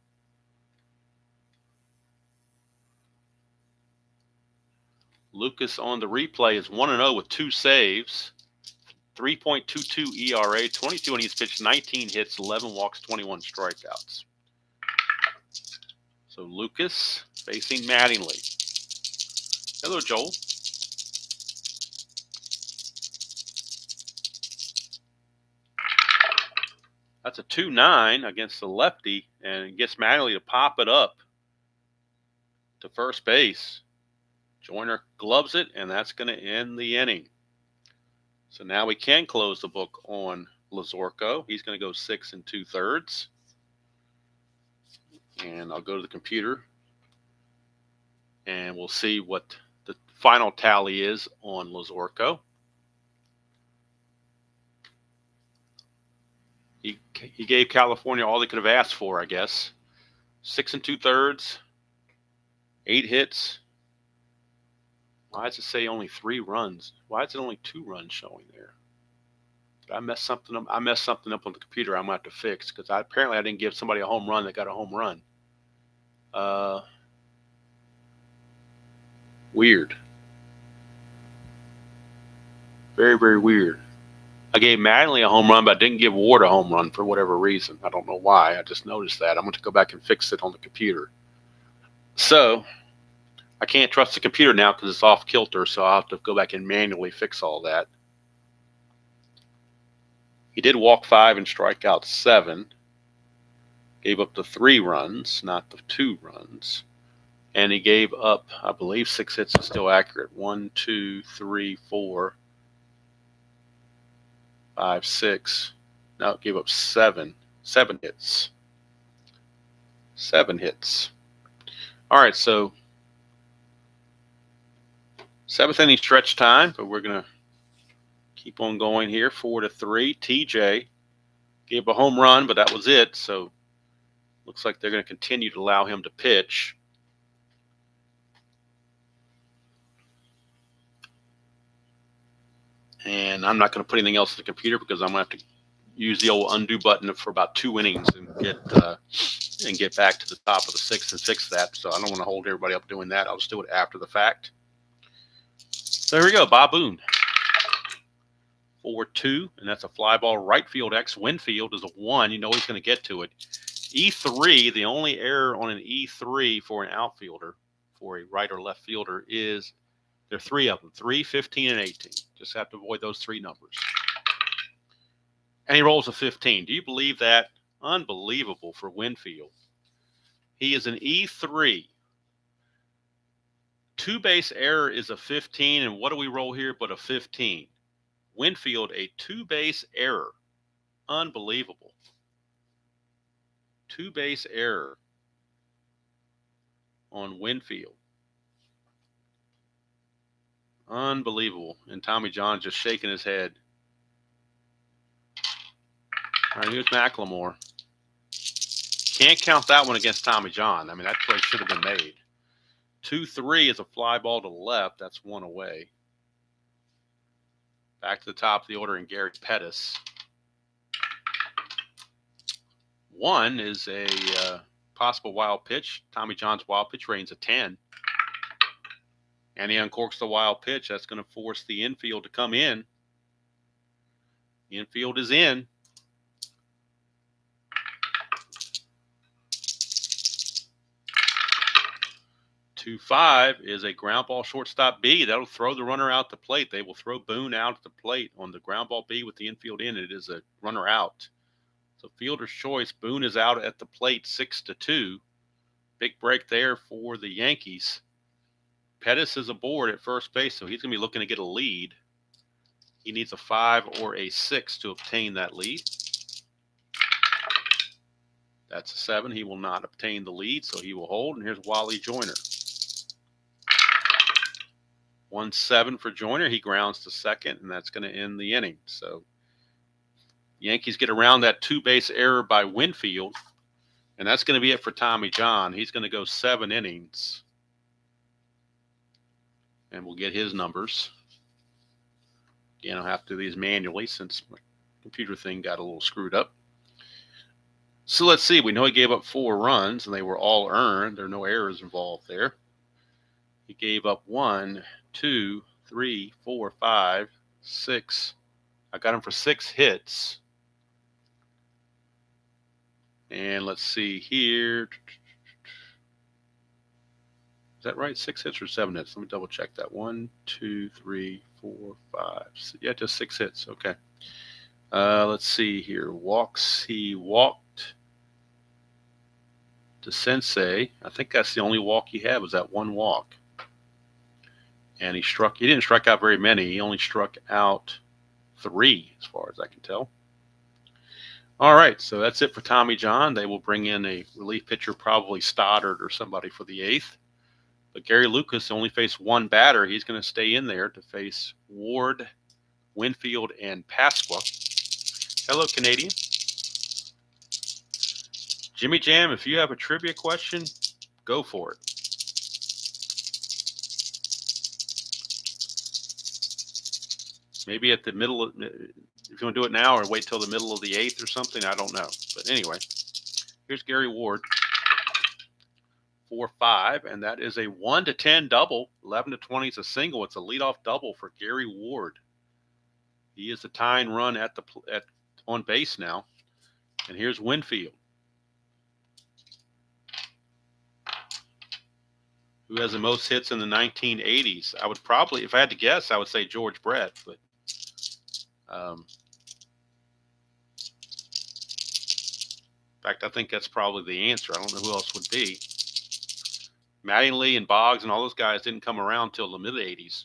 Lucas on the replay is 1-0 with 2 saves, 3.22 ERA, 22 innings pitched, 19 hits, 11 walks, 21 strikeouts. So Lucas facing Mattingly. Hello, Joel. That's a 2-9 against the lefty, and gets Mattingly to pop it up to first base. Joyner gloves it, and that's going to end the inning. So now we can close the book on Lazorko. He's going to go 6 2/3. And I'll go to the computer, and we'll see what the final tally is on Lazorko. He gave California all they could have asked for, I guess. 6 2/3, 8 hits. Why does it say only 3 runs? Why is it only 2 runs showing there? Did I mess something up? I messed something up on the computer I'm going to have to fix, because apparently I didn't give somebody a home run that got a home run. Weird. Very, very weird. I gave Mattingly a home run, but I didn't give Ward a home run for whatever reason. I don't know why. I just noticed that. I'm going to go back and fix it on the computer. So I can't trust the computer now because it's off kilter, so I'll have to go back and manually fix all that. He did walk 5 and strike out 7. Gave up the 3 runs, not the 2 runs. And he gave up, I believe, 6 hits is still accurate. 1, 2, 3, 4, 5, 6. No, gave up 7 hits. 7 hits. All right, so 7th inning stretch time, but we're going to keep on going here. 4-3. TJ gave a home run, but that was it. So looks like they're going to continue to allow him to pitch. And I'm not going to put anything else in the computer because I'm going to have to use the old undo button for about 2 innings and get back to the top of the 6th and fix that. So I don't want to hold everybody up doing that. I'll just do it after the fact. So here we go. Bob Boone. 4-2, and that's a fly ball right field. Winfield is a 1. You know he's going to get to it. E3, the only error on an E3 for an outfielder, for a right or left fielder, is there are 3 of them, 3, 15, and 18. Just have to avoid those 3 numbers. And he rolls a 15. Do you believe that? Unbelievable for Winfield. He is an E3. 2-base error is a 15, and what do we roll here but a 15? Winfield, a 2-base error. Unbelievable. 2-base error on Winfield. Unbelievable. And Tommy John just shaking his head. All right, here's McLemore. Can't count that one against Tommy John. I mean, that play should have been made. 2-3 is a fly ball to the left. That's 1 away. Back to the top of the order in Gary Pettis. 1 is a possible wild pitch. Tommy John's wild pitch rating's a 10. And he uncorks the wild pitch. That's going to force the infield to come in. The infield is in. 2-5 is a ground ball shortstop B. That'll throw the runner out the plate. They will throw Boone out at the plate on the ground ball B with the infield in. It is a runner out. So fielder's choice. Boone is out at the plate 6-2. Big break there for the Yankees. Pettis is aboard at first base, so he's going to be looking to get a lead. He needs a 5 or a 6 to obtain that lead. That's a 7. He will not obtain the lead, so he will hold. And here's Wally Joyner. 1-7 for Joyner. He grounds to second, and that's going to end the inning. So Yankees get around that 2-base error by Winfield, and that's going to be it for Tommy John. He's going to go 7 innings, and we'll get his numbers. Again, I'll have to do these manually since my computer thing got a little screwed up. So let's see. We know he gave up 4 runs, and they were all earned. There are no errors involved there. He gave up 1, 2, 3, 4, 5, 6. I got him for 6 hits. And let's see here. Is that right? 6 hits or 7 hits? Let me double check that. 1, 2, 3, 4, 5. Yeah, just 6 hits. Okay. Let's see here. Walks. He walked to Sensei. I think that's the only walk he had was that 1 walk. And he didn't strike out very many. He only struck out 3 as far as I can tell. All right, so that's it for Tommy John. They will bring in a relief pitcher, probably Stoddard or somebody for the 8th. But Gary Lucas only faced 1 batter. He's going to stay in there to face Ward, Winfield, and Pasqua. Hello, Canadian. Jimmy Jam, if you have a trivia question, go for it. Maybe at the middle of, if you want to do it now or wait till the middle of the 8th or something, I don't know. But anyway, here's Gary Ward. 4-5, and that is a 1-10 double. 11-20 is a single. It's a leadoff double for Gary Ward. He is the tying run on base now. And here's Winfield, who has the most hits in the 1980s. I would probably, if I had to guess, I would say George Brett, but in fact, I think that's probably the answer. I don't know who else would be. Mattingly and Boggs and all those guys didn't come around till the mid-80s.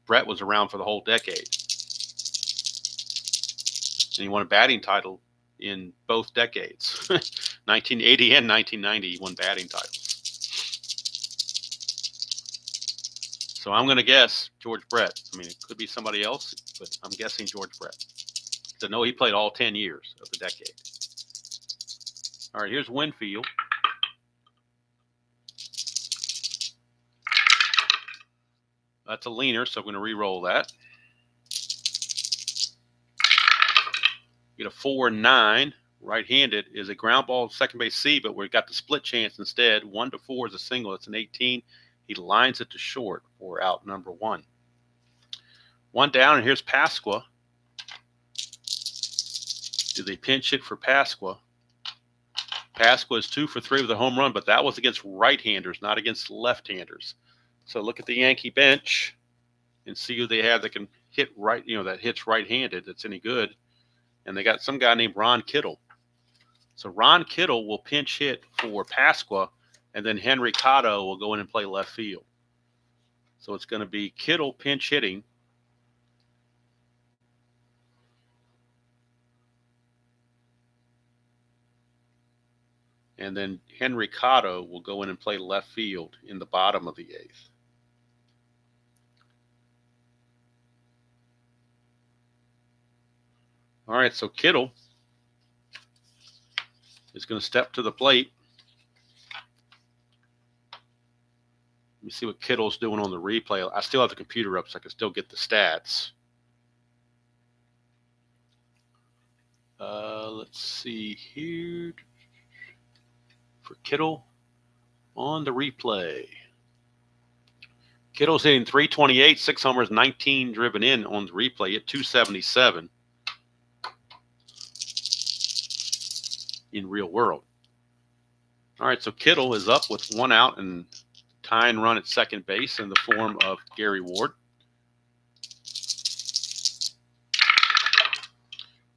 Brett was around for the whole decade. And he won a batting title in both decades. 1980 and 1990, he won batting titles. So I'm going to guess George Brett. I mean, it could be somebody else, but I'm guessing George Brett. So no, he played all 10 years of the decade. All right, here's Winfield. That's a leaner, so I'm going to re-roll that. Get a 4-9. Right-handed is a ground ball to second base C, but we've got the split chance instead. 1-4 is a single. It's an 18. He lines it to short for out number 1. 1 down, and here's Pasqua. Do they pinch hit for Pasqua? Pasqua is 2 for 3 with a home run, but that was against right-handers, not against left-handers. So look at the Yankee bench and see who they have that can hit right, that hits right-handed that's any good. And they got some guy named Ron Kittle. So Ron Kittle will pinch hit for Pasqua, and then Henry Cotto will go in and play left field. So it's going to be Kittle pinch hitting. And then Henry Cotto will go in and play left field in the bottom of the 8th. All right, so Kittle is going to step to the plate. Let me see what Kittle's doing on the replay. I still have the computer up, so I can still get the stats. Let's see here. For Kittle on the replay. Kittle's hitting .328, 6 homers, 19 driven in on the replay at .277 in real world. All right, so Kittle is up with 1 out and tying run at second base in the form of Gary Ward.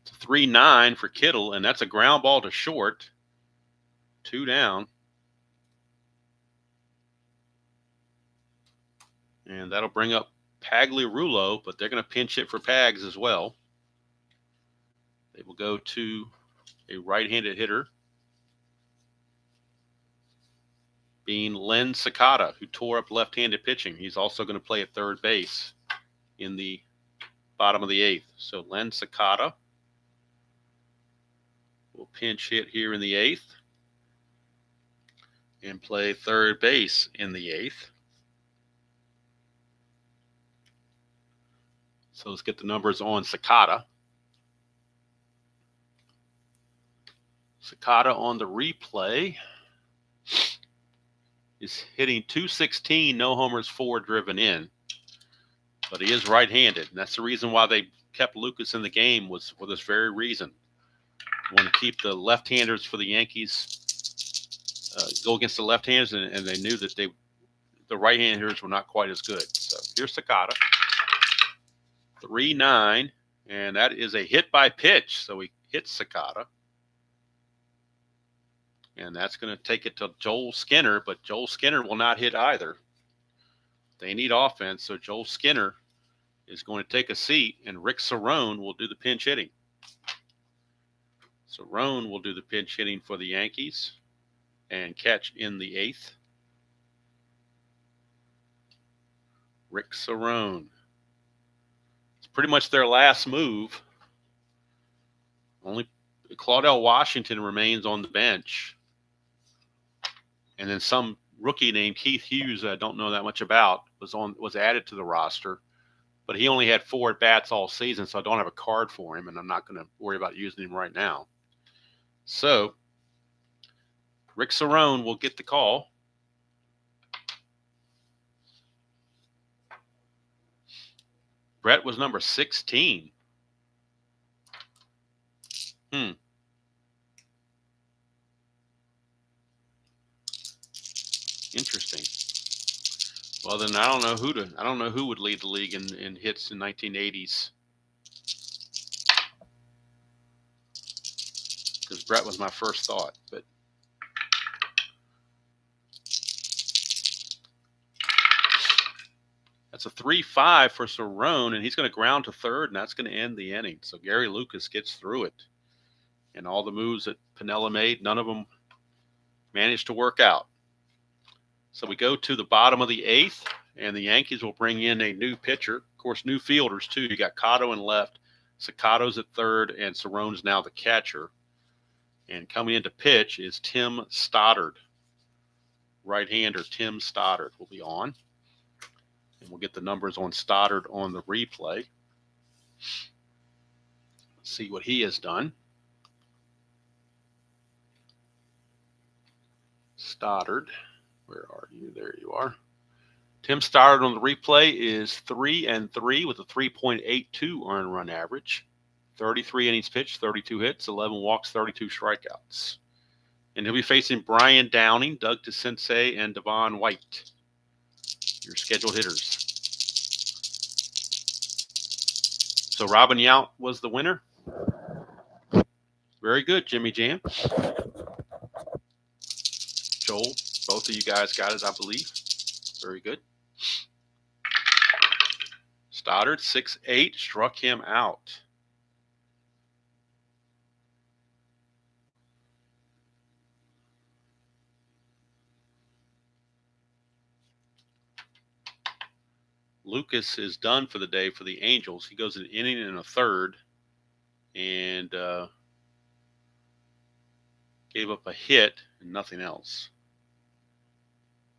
It's a 3-9 for Kittle, and that's a ground ball to short. 2 down. And that'll bring up Pagliarulo, but they're going to pinch hit for Pags as well. They will go to a right-handed hitter, being Len Sakata, who tore up left-handed pitching. He's also going to play at third base in the bottom of the 8th. So Len Sakata will pinch hit here in the 8th and play third base in the 8th. So let's get the numbers on Sakata. Sakata on the replay is hitting .216, no homers, 4 driven in. But he is right-handed, and that's the reason why they kept Lucas in the game, was for this very reason. You want to keep the left-handers for the Yankees, go against the left-handers, and they knew that the right-handers were not quite as good. So here's Sakata. 3-9, and that is a hit by pitch. So he hits Sakata. And that's going to take it to Joel Skinner, but Joel Skinner will not hit either. They need offense, so Joel Skinner is going to take a seat, and Rick Cerrone will do the pinch hitting. Cerrone will do the pinch hitting for the Yankees and catch in the 8th. Rick Cerrone. It's pretty much their last move. Only Claudel Washington remains on the bench. And then some rookie named Keith Hughes, I don't know that much about, was added to the roster. But he only had 4 at-bats all season, so I don't have a card for him, and I'm not going to worry about using him right now. So Rick Cerrone will get the call. Brett was number 16. Interesting. Well, then I don't know who would lead the league in hits in 1980s. Because Brett was my first thought, but that's a 3-5 for Cerrone, and he's going to ground to third, and that's going to end the inning. So Gary Lucas gets through it. And all the moves that Piniella made, none of them managed to work out. So we go to the bottom of the 8th, and the Yankees will bring in a new pitcher. Of course, new fielders, too. You got Cotto in left, Sakato's at third, and Cerrone's now the catcher. And coming in to pitch is Tim Stoddard. Right-hander Tim Stoddard will be on. And we'll get the numbers on Stoddard on the replay. See what he has done. Stoddard, where are you? There you are. Tim Stoddard on the replay is 3-3 with a 3.82 earned run average. 33 innings pitched, 32 hits, 11 walks, 32 strikeouts. And he'll be facing Brian Downing, Doug DeCinces, and Devon White, your scheduled hitters. So Robin Yount was the winner. Very good, Jimmy Jam. Joel, both of you guys got it, I believe. Very good. Stoddard, 6'8", struck him out. Lucas is done for the day for the Angels. He goes an inning and a third and gave up a hit and nothing else.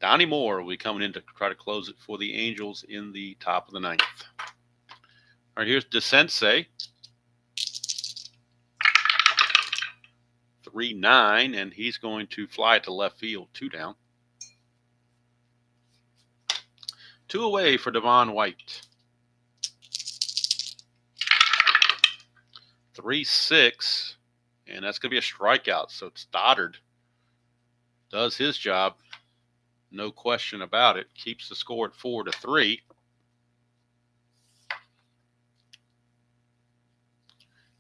Donnie Moore will be coming in to try to close it for the Angels in the top of the 9th. All right, here's DeCinces. 3-9, and he's going to fly to left field, 2 down. 2 away for Devon White. 3-6, and that's going to be a strikeout. So Stoddard does his job, no question about it. Keeps the score at 4-3.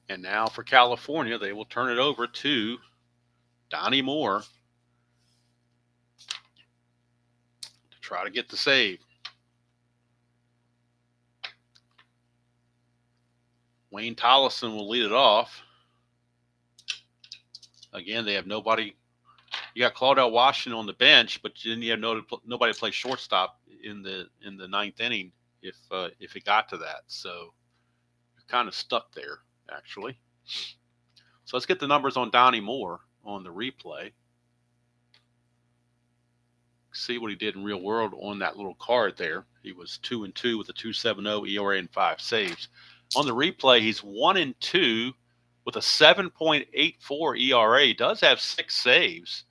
And now for California, they will turn it over to Donnie Moore to try to get the save. Wayne Tollison will lead it off. Again, they have nobody. You got Claudel Washington on the bench, but then you have nobody to play shortstop in the ninth inning if it got to that. So you're kind of stuck there, actually. So let's get the numbers on Donnie Moore on the replay. See what he did in real world on that little card there. He was 2-2 with a 2.70 ERA and 5 saves. On the replay, he's 1-2 with a 7.84 ERA. He does have 6 saves.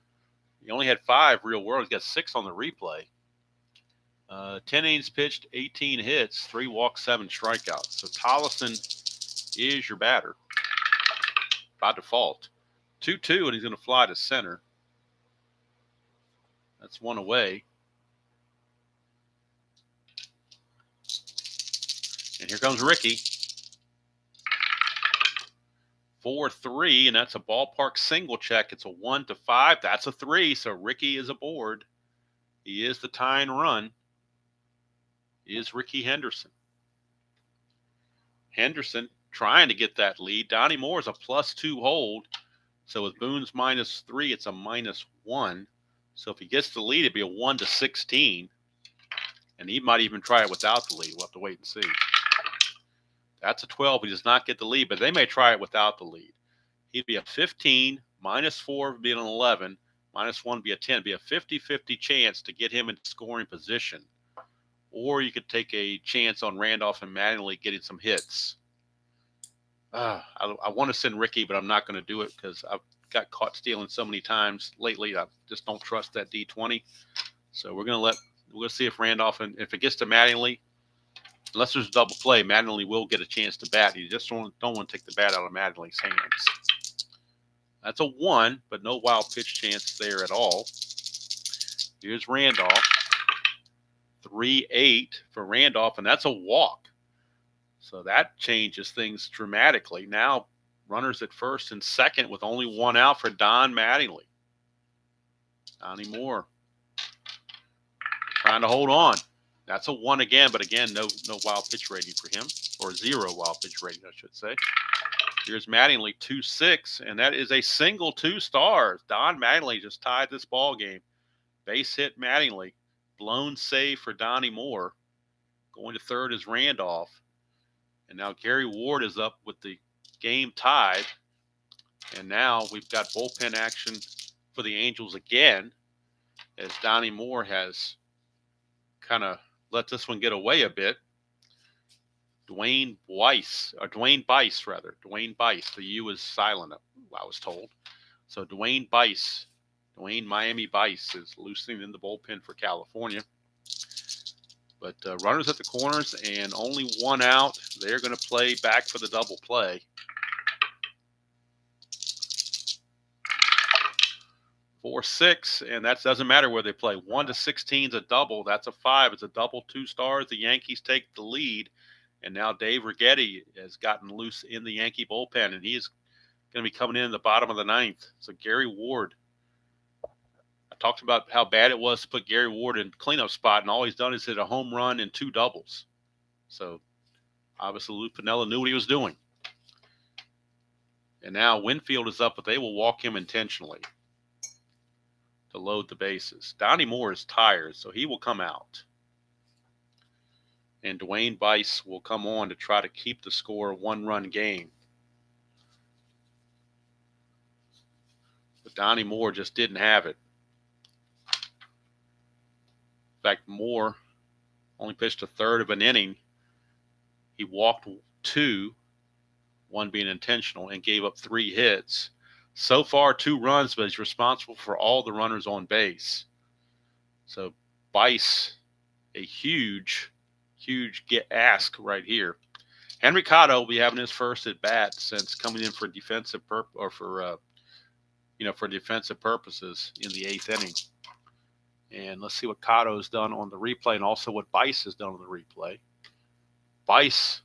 He only had 5 real world. He's got 6 on the replay. 10 innings pitched, 18 hits, 3 walks, 7 strikeouts. So Tollison is your batter by default. 2-2, and he's going to fly to center. That's 1 away. And here comes Ricky. 4-3, and that's a ballpark single check. It's a 1-5. That's a 3, so Ricky is aboard. He is the tying run. He is Ricky Henderson. Henderson trying to get that lead. Donnie Moore is a +2 hold. So with Boone's -3, it's a -1. So if he gets the lead, it'd be a 1-16. And he might even try it without the lead. We'll have to wait and see. That's a 12. He does not get the lead, but they may try it without the lead. He'd be a 15, -4 would be an 11, -1 would be a 10. It'd be a 50-50 chance to get him in scoring position. Or you could take a chance on Randolph and Mattingly getting some hits. I want to send Ricky, but I'm not going to do it because I've got caught stealing so many times lately. I just don't trust that D20. So we're going to see if Randolph, and if it gets to Mattingly, unless there's a double play, Mattingly will get a chance to bat. You just don't want to take the bat out of Mattingly's hands. That's a 1, but no wild pitch chance there at all. Here's Randolph. 3-8 for Randolph, and that's a walk. So that changes things dramatically. Now runners at first and second with only 1 out for Don Mattingly. Donnie Moore trying to hold on. That's a 1 again, but again, no wild pitch rating for him, or 0 wild pitch rating, I should say. Here's Mattingly, 2-6, and that is a single 2 stars. Don Mattingly just tied this ball game. Base hit Mattingly, blown save for Donnie Moore. Going to third is Randolph, and now Gary Ward is up with the game tied. And now we've got bullpen action for the Angels again, as Donnie Moore has kind of let this one get away a bit. Dwayne Bice. The U is silent, I was told. So Dwayne Miami Bice is loosening in the bullpen for California. But runners at the corners and only 1 out. They're going to play back for the double play. 4-6, and that doesn't matter where they play. 1-16 is a double. That's a 5. It's a double 2 stars. The Yankees take the lead, and now Dave Righetti has gotten loose in the Yankee bullpen, and he's going to be coming in the bottom of the 9th. So Gary Ward. I talked about how bad it was to put Gary Ward in cleanup spot, and all he's done is hit a home run and 2 doubles. So obviously Lou Piniella knew what he was doing. And now Winfield is up, but they will walk him intentionally to load the bases. Donnie Moore is tired, so he will come out. And Dwayne Bice will come on to try to keep the score a 1-run game. But Donnie Moore just didn't have it. In fact, Moore only pitched a third of an inning. He walked 2, 1 being intentional, and gave up 3 hits. So far, 2 runs, but he's responsible for all the runners on base. So Bice, a huge ask right here. Henry Cotto will be having his first at bat since coming in for defensive for defensive purposes in the 8th inning. And let's see what Cotto's done on the replay and also what Bice has done on the replay. Bice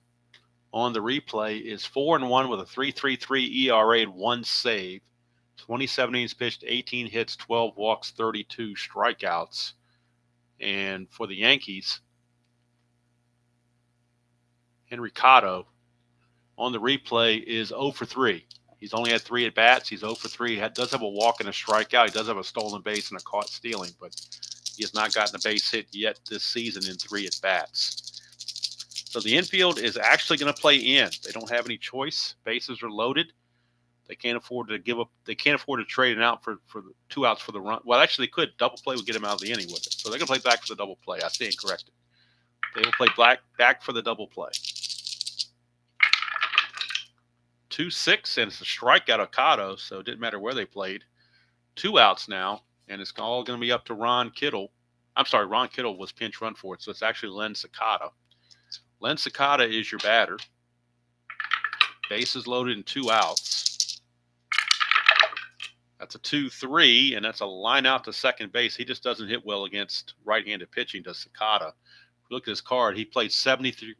on the replay is 4-1 with a 3.33 ERA and 1 save. 27 innings pitched, 18 hits, 12 walks, 32 strikeouts. And for the Yankees, Henry Cotto on the replay is 0 for 3. He's only had 3 at-bats. He's 0 for 3. He does have a walk and a strikeout. He does have a stolen base and a caught stealing, but he has not gotten a base hit yet this season in 3 at-bats. So the infield is actually going to play in. They don't have any choice. Bases are loaded. They can't afford to give up. They can't afford to trade it out for the 2 outs for the run. Well, actually, they could. Double play would get him out of the inning with it. So they're going to play back for the double play. I stand corrected. They will play back for the double play. 2-6, and it's a strikeout of Cotto, so it didn't matter where they played. 2 outs now, and it's all going to be up to Ron Kittle. I'm sorry, Ron Kittle was pinch run for it, so it's actually Len Sakata. Len Sakata is your batter. Bases loaded and 2 outs. That's a 2-3, and that's a line out to second base. He just doesn't hit well against right-handed pitching, does Sakata. Look at his card. He played 73%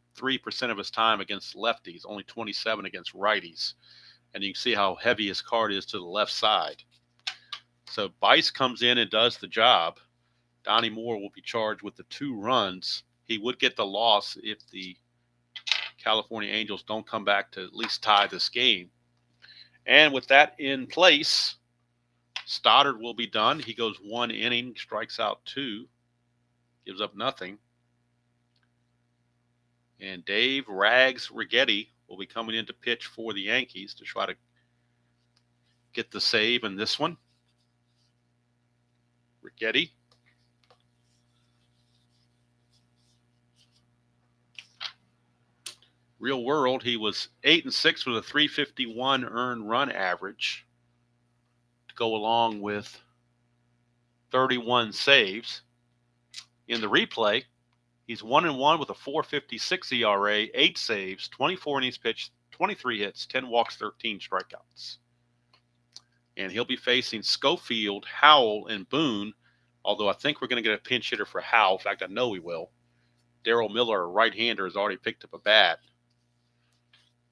of his time against lefties, only 27 against righties. And you can see how heavy his card is to the left side. So Bice comes in and does the job. Donnie Moore will be charged with the 2 runs. He would get the loss if the California Angels don't come back to at least tie this game. And with that in place, Stoddard will be done. He goes 1 inning, strikes out 2, gives up nothing. And Dave Rags Righetti will be coming in to pitch for the Yankees to try to get the save in this one. Righetti. Real world, he was 8-6 with a 351 earned run average to go along with 31 saves. In the replay, he's 1-1 with a 4.56 ERA, 8 saves, 24 innings pitched, 23 hits, 10 walks, 13 strikeouts. And he'll be facing Schofield, Howell, and Boone, although I think we're going to get a pinch hitter for Howell. In fact, I know we will. Darryl Miller, a right-hander, has already picked up a bat,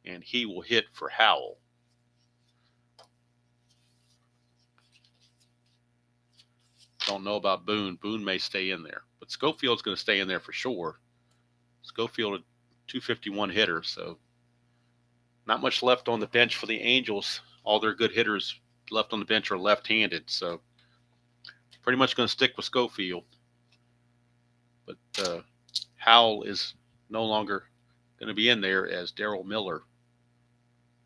and he will hit for Howell. Don't know about Boone. Boone may stay in there. But Schofield's going to stay in there for sure. Schofield, a 251 hitter, so not much left on the bench for the Angels. All their good hitters left on the bench are left-handed, so pretty much going to stick with Schofield. But Howell is no longer going to be in there as Darryl Miller.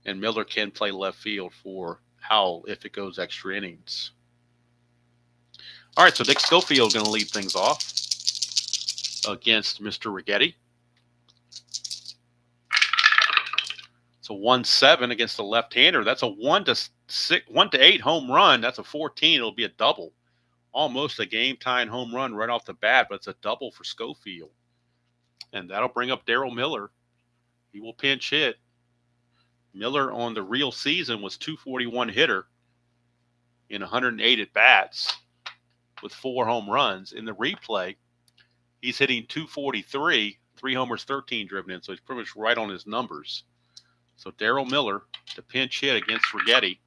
And Miller can play left field for Howell if it goes extra innings. All right, so Dick Schofield is going to lead things off against Mr. Righetti. It's a 1-7 against the left-hander. That's a 1-8 home run. That's a 14. It'll be a double. Almost a game-tying home run right off the bat, but it's a double for Schofield. And that'll bring up Darryl Miller. He will pinch hit. Miller on the real season was 241 hitter in 108 at-bats with 4 home runs. In the replay, he's hitting 243, 3 homers, 13 driven in, so he's pretty much right on his numbers. So Darryl Miller to pinch hit against Righetti.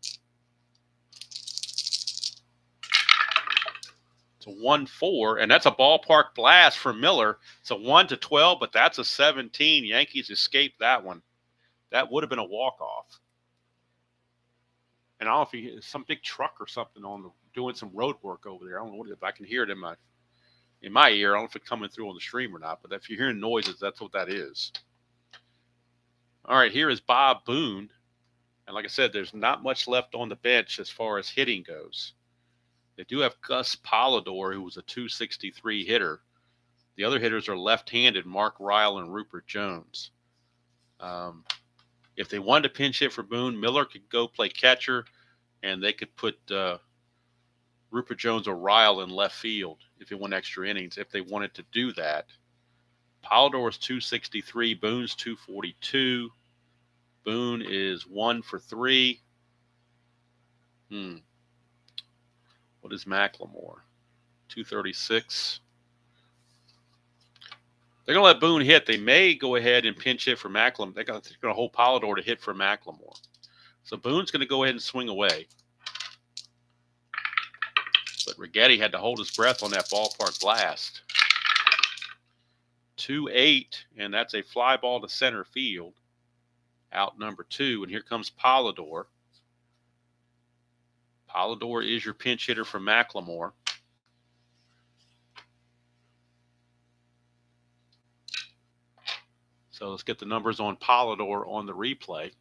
It's a 1-4, and that's a ballpark blast for Miller. It's a 1-12, but that's a 17. Yankees escaped that one. That would have been a walk-off. And I don't know if he some big truck or something doing some road work over there. I don't know if I can hear it in my ear. I don't know if it's coming through on the stream or not, but if you're hearing noises, that's what that is. All right, here is Bob Boone. And like I said, there's not much left on the bench as far as hitting goes. They do have Gus Polidor, who was a 263 hitter. The other hitters are left-handed, Mark Ryle and Rupert Jones. If they wanted to pinch hit for Boone, Miller could go play catcher, and they could put Rupert Jones or Ryle in left field if it went extra innings, if they wanted to do that. Polidor's 263, Boone's 242. Boone is 1 for 3. What is McLemore? 236. They're going to let Boone hit. They may go ahead and pinch hit for McLemore. They're going to hold Polidor to hit for McLemore. So Boone's going to go ahead and swing away. But Righetti had to hold his breath on that ballpark blast. 2-8, and that's a fly ball to center field. out number 2. And here comes Polidor. Polidor is your pinch hitter for Macklemore. So let's get the numbers on Polidor on the replay.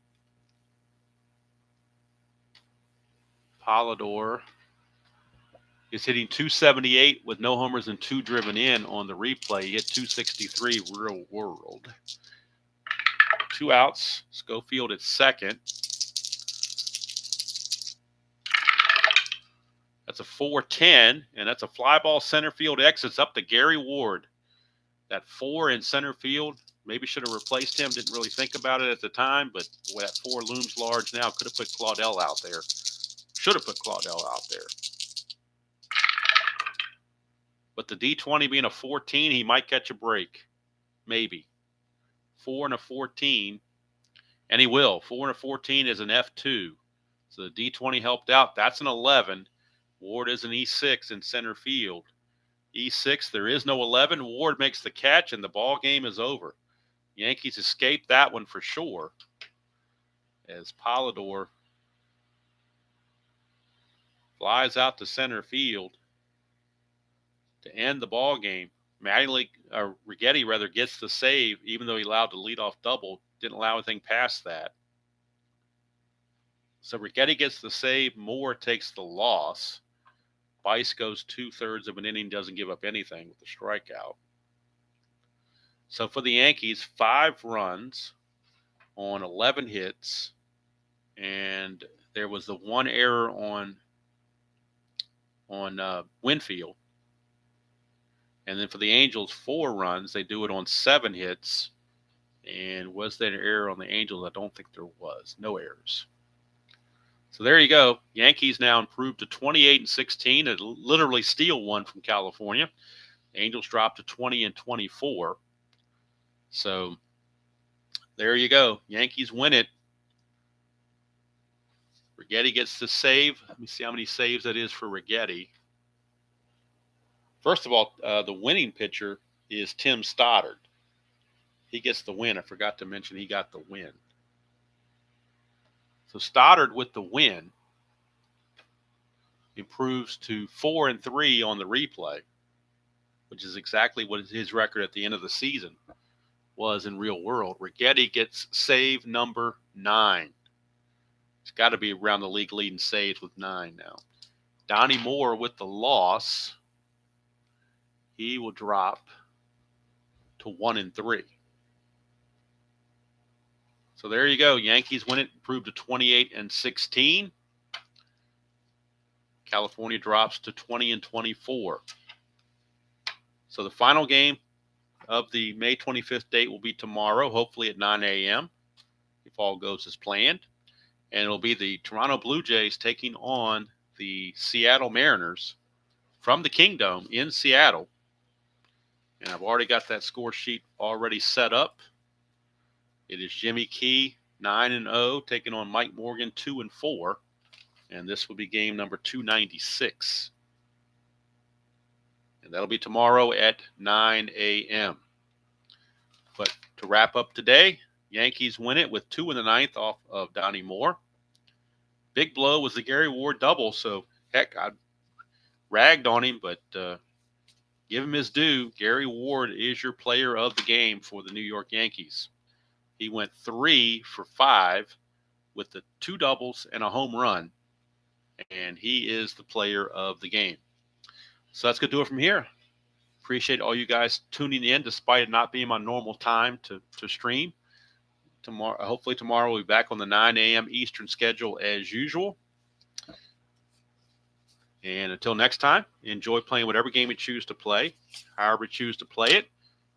Polidor is hitting 278 with no homers and 2 driven in on the replay. He hit 263 real world. 2 outs. Schofield at second. That's a 4-10, and that's a fly ball center field exits up to Gary Ward. That 4 in center field, maybe should have replaced him. Didn't really think about it at the time, but boy, that 4 looms large now. Could have put Claudel out there. Should have put Claudel out there. But the D20 being a 14, he might catch a break. Maybe. 4 and a 14, and he will. 4 and a 14 is an F2. So the D20 helped out. That's an 11. Ward is an E6 in center field. E6, there is no 11. Ward makes the catch, and the ball game is over. Yankees escaped that one for sure, as Polidor flies out to center field to end the ball game. Righetti gets the save, even though he allowed the leadoff double. Didn't allow anything past that. So Righetti gets the save. Moore takes the loss. Bice goes 2/3 of an inning, doesn't give up anything with the strikeout. So for the Yankees, 5 runs on 11 hits, and there was the 1 error on Winfield. And then for the Angels, 4 runs. They do it on 7 hits. And was there an error on the Angels? I don't think there was. No errors. So there you go. Yankees now improved to 28-16. It literally steal one from California. The Angels dropped to 20-24. So there you go. Yankees win it. Righetti gets the save. Let me see how many saves that is for Righetti. First of all, the winning pitcher is Tim Stoddard. He gets the win. I forgot to mention he got the win. So Stoddard with the win improves to 4-3 on the replay, which is exactly what his record at the end of the season was in real world. Righetti gets save number 9. It's got to be around the league leading saves with 9 now. Donnie Moore with the loss. He will drop to 1-3. So there you go. Yankees win it, improved to 28-16. California drops to 20-24. So the final game of the May 25th date will be tomorrow, hopefully at 9 a.m., if all goes as planned. And it'll be the Toronto Blue Jays taking on the Seattle Mariners from the Kingdome in Seattle. And I've already got that score sheet already set up. It is Jimmy Key, 9-0, taking on Mike Morgan, 2-4. And this will be game number 296. And that'll be tomorrow at 9 a.m. But to wrap up today, Yankees win it with 2 in the 9th off of Donnie Moore. Big blow was the Gary Ward double. So, heck, I ragged on him, but give him his due. Gary Ward is your player of the game for the New York Yankees. He went 3 for 5 with the 2 doubles and a home run, and he is the player of the game. So that's going to do it from here. Appreciate all you guys tuning in, despite it not being my normal time to stream. Hopefully tomorrow we'll be back on the 9 a.m. Eastern schedule as usual. And until next time, enjoy playing whatever game you choose to play, however you choose to play it.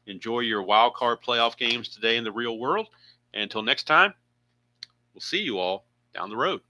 Enjoy your wild card playoff games today in the real world. And until next time, we'll see you all down the road.